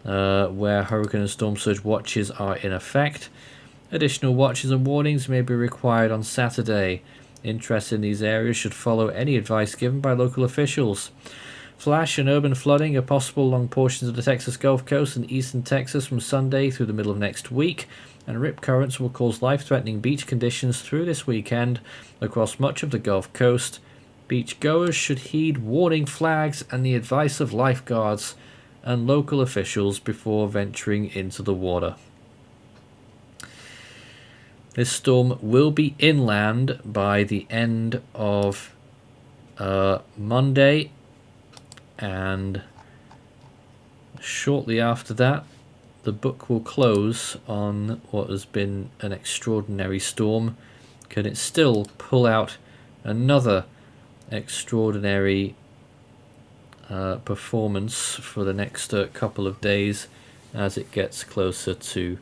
where hurricane and storm surge watches are in effect. Additional watches and warnings may be required on Saturday. Interest in these areas should follow any advice given by local officials. Flash and urban flooding are possible along portions of the Texas Gulf Coast and eastern Texas from Sunday through the middle of next week, and rip currents will cause life-threatening beach conditions through this weekend across much of the Gulf Coast. Beach goers should heed warning flags and the advice of lifeguards and local officials before venturing into the water. This storm will be inland by the end of Monday, and shortly after that, the book will close on what has been an extraordinary storm. Can it still pull out another extraordinary performance for the next couple of days as it gets closer to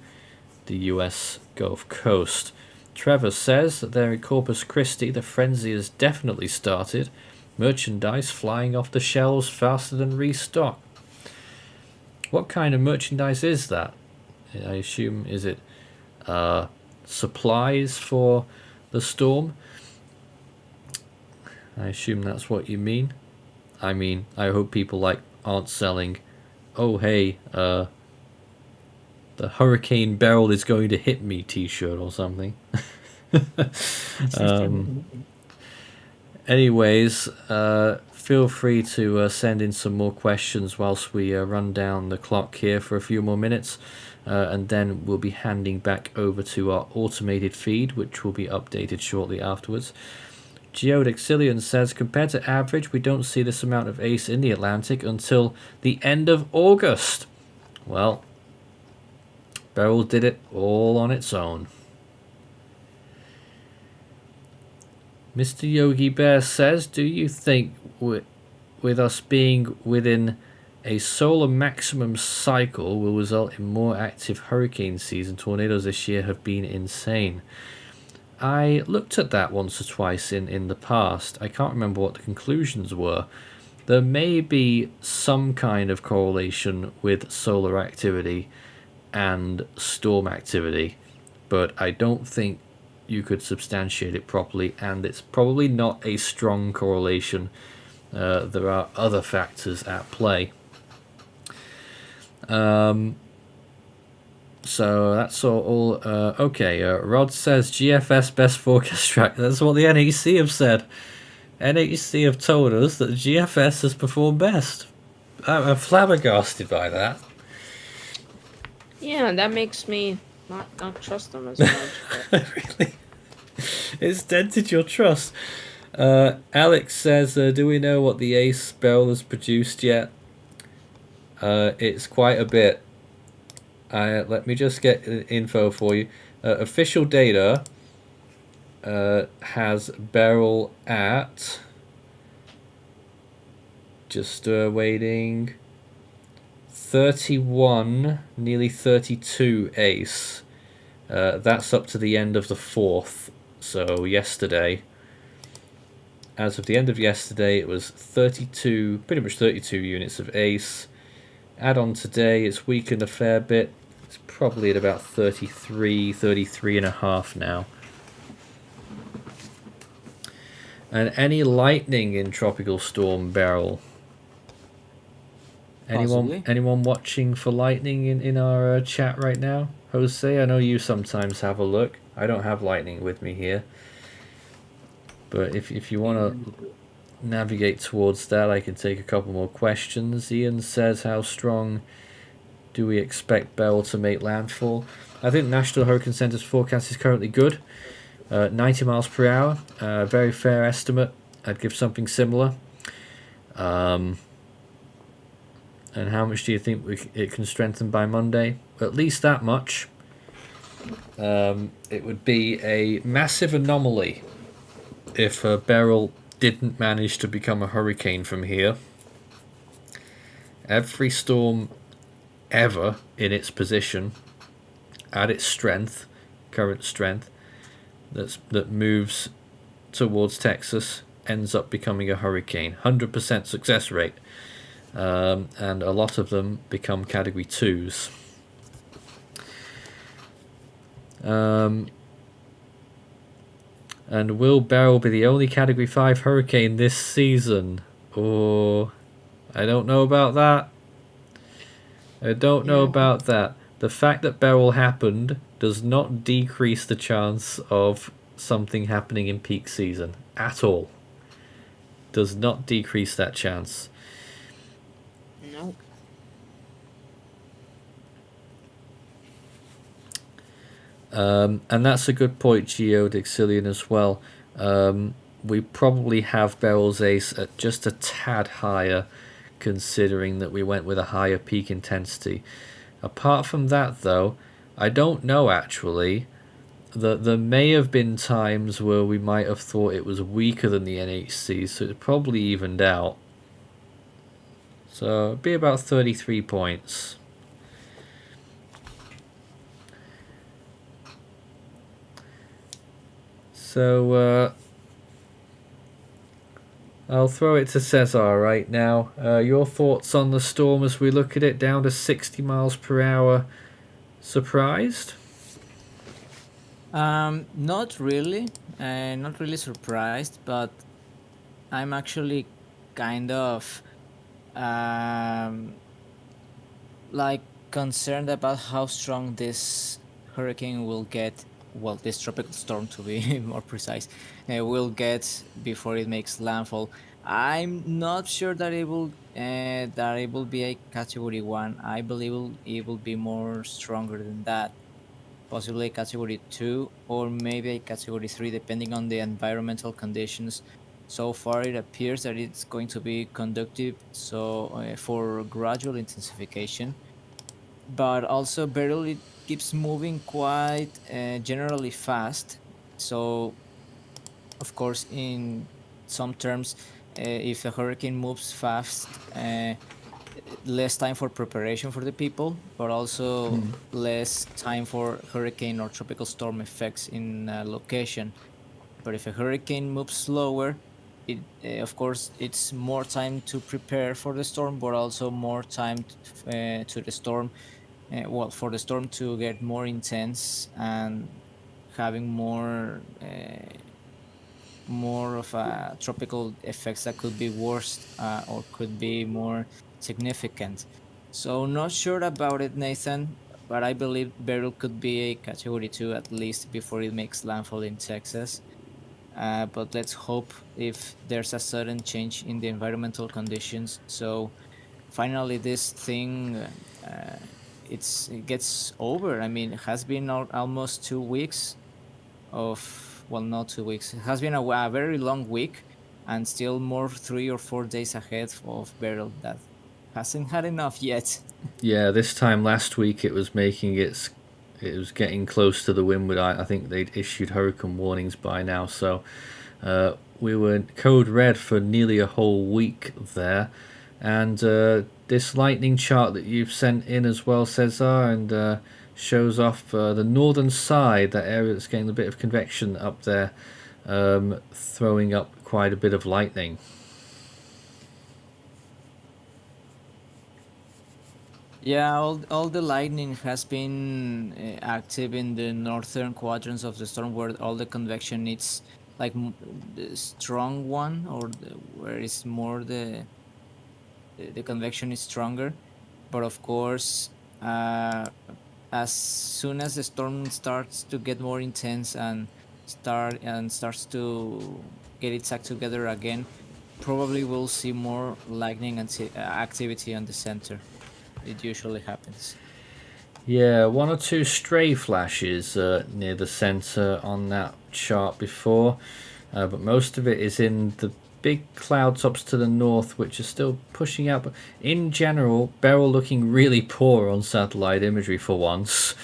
the US Gulf Coast? Trevor says that there in Corpus Christi the frenzy has definitely started. Merchandise flying off the shelves faster than restock. What kind of merchandise is that? I assume, is it supplies for the storm? I assume that's what you mean. I mean, I hope people aren't selling, oh hey, the Hurricane Beryl is going to hit me t-shirt or something. Anyways, feel free to send in some more questions whilst we run down the clock here for a few more minutes, and then we'll be handing back over to our automated feed, which will be updated shortly afterwards. Geodexilian says, compared to average, we don't see this amount of ACE in the Atlantic until the end of August. Well, Beryl did it all on its own. Mr. Yogi Bear says, do you think with us being within a solar maximum cycle will result in more active hurricane season? Tornadoes this year have been insane. I looked at that once or twice in the past. I can't remember what the conclusions were. There may be some kind of correlation with solar activity and storm activity, but I don't think you could substantiate it properly, and it's probably not a strong correlation. There are other factors at play. So that's all. Okay, Rod says GFS best forecast track. That's what the NHC have said. NHC have told us that GFS has performed best. I'm flabbergasted by that. Yeah, that makes me not trust them as much. Really? It's dented your trust. Alex says, do we know what the ACE Beryl has produced yet? It's quite a bit. Let me just get info for you. Official data has Beryl at, just waiting, 31, nearly 32 ACE. That's up to the end of the 4th, so yesterday. As of the end of yesterday, it was 32, pretty much 32 units of ACE. Add on today, it's weakened a fair bit. It's probably at about 33 and a half now. And any lightning in Tropical Storm Beryl? Anyone watching for lightning in our chat right now? Jose, I know you sometimes have a look. I don't have lightning with me here. But if you want to navigate towards that, I can take a couple more questions. Ian says, how strong do we expect Beryl to make landfall? I think National Hurricane Center's forecast is currently good. 90 miles per hour, very fair estimate. I'd give something similar. And how much do you think it can strengthen by Monday? At least that much. It would be a massive anomaly if Beryl didn't manage to become a hurricane from here. Every storm ever in its position, at its strength, current strength, that moves towards Texas ends up becoming a hurricane. 100% success rate. And a lot of them become category 2s. And will Beryl be the only category 5 hurricane this season? Or I don't know about that. I don't know about that. The fact that Beryl happened does not decrease the chance of something happening in peak season at all. Does not decrease that chance. No. And that's a good point, Geodixilian, as well. We probably have Beryl's ace at just a tad higher, considering that we went with a higher peak intensity. Apart from that, though, I don't know actually. There may have been times where we might have thought it was weaker than the NHC, so it probably evened out. So it'd be about 33 points. So I'll throw it to Cesar right now. Your thoughts on the storm as we look at it down to 60 miles per hour? Surprised? Not really. Not really surprised, but I'm actually kind of like concerned about how strong this hurricane will get. Well, this tropical storm, to be more precise, will get before it makes landfall. I'm not sure that it will be a category 1. I believe it will be more stronger than that, possibly a category 2 or maybe a category 3, depending on the environmental conditions. So far, it appears that it's going to be conducive for gradual intensification, but also Beryl, it keeps moving quite generally fast. So, of course, in some terms, if a hurricane moves fast, less time for preparation for the people, but also less time for hurricane or tropical storm effects in a location. But if a hurricane moves slower, of course it's more time to prepare for the storm, but also more time to the storm. For the storm to get more intense and having more of a tropical effects that could be worse or could be more significant. So not sure about it, Nathan, but I believe Beryl could be a category 2 at least before it makes landfall in Texas. But let's hope if there's a sudden change in the environmental conditions. So finally this thing it gets over. I mean, it has been almost 2 weeks of, well, not 2 weeks. It has been a very long week, and still more 3 or 4 days ahead of Beryl that hasn't had enough yet. Yeah, this time last week it was it was getting close to the windward. I think they'd issued hurricane warnings by now, so we were code red for nearly a whole week there. And this lightning chart that you've sent in as well, Cesar, and shows off the northern side, that area that's getting a bit of convection up there, throwing up quite a bit of lightning. Yeah, all the lightning has been active in the northern quadrants of the storm, where all the convection is like the strong one, or where it's more the convection is stronger. But of course, as soon as the storm starts to get more intense and starts to get its act together again, probably we'll see more lightning activity on the center. It usually happens. Yeah, one or two stray flashes near the center on that chart before, but most of it is in the big cloud tops to the north which are still pushing out, but in general Beryl looking really poor on satellite imagery for once.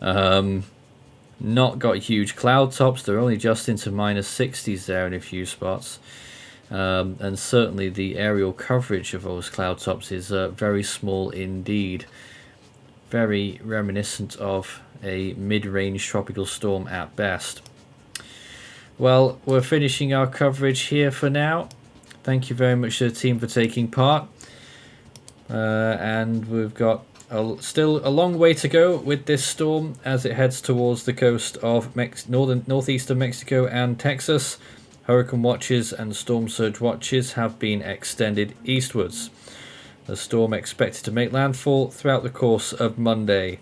Not got huge cloud tops, they're only just into -60s there in a few spots. And certainly the aerial coverage of those cloud tops is very small indeed. Very reminiscent of a mid-range tropical storm at best. Well, we're finishing our coverage here for now. Thank you very much to the team for taking part. And we've got still a long way to go with this storm as it heads towards the coast of northeastern Mexico and Texas. Hurricane watches and storm surge watches have been extended eastwards. The storm expected to make landfall throughout the course of Monday.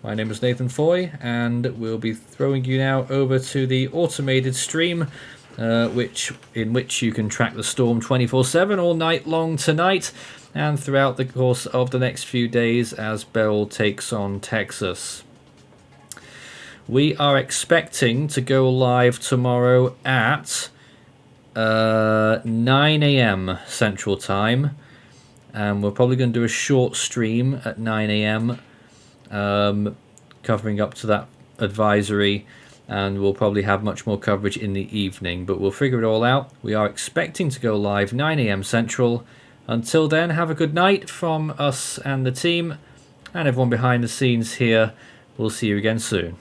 My name is Nathan Foy, and we'll be throwing you now over to the automated stream, in which you can track the storm 24/7 all night long tonight and throughout the course of the next few days as Beryl takes on Texas. We are expecting to go live tomorrow at 9 a.m. Central Time, and we're probably going to do a short stream at 9 a.m. Covering up to that advisory, and we'll probably have much more coverage in the evening, but we'll figure it all out. We are expecting to go live 9 a.m. Central. Until then, have a good night from us and the team and everyone behind the scenes here. We'll see you again soon.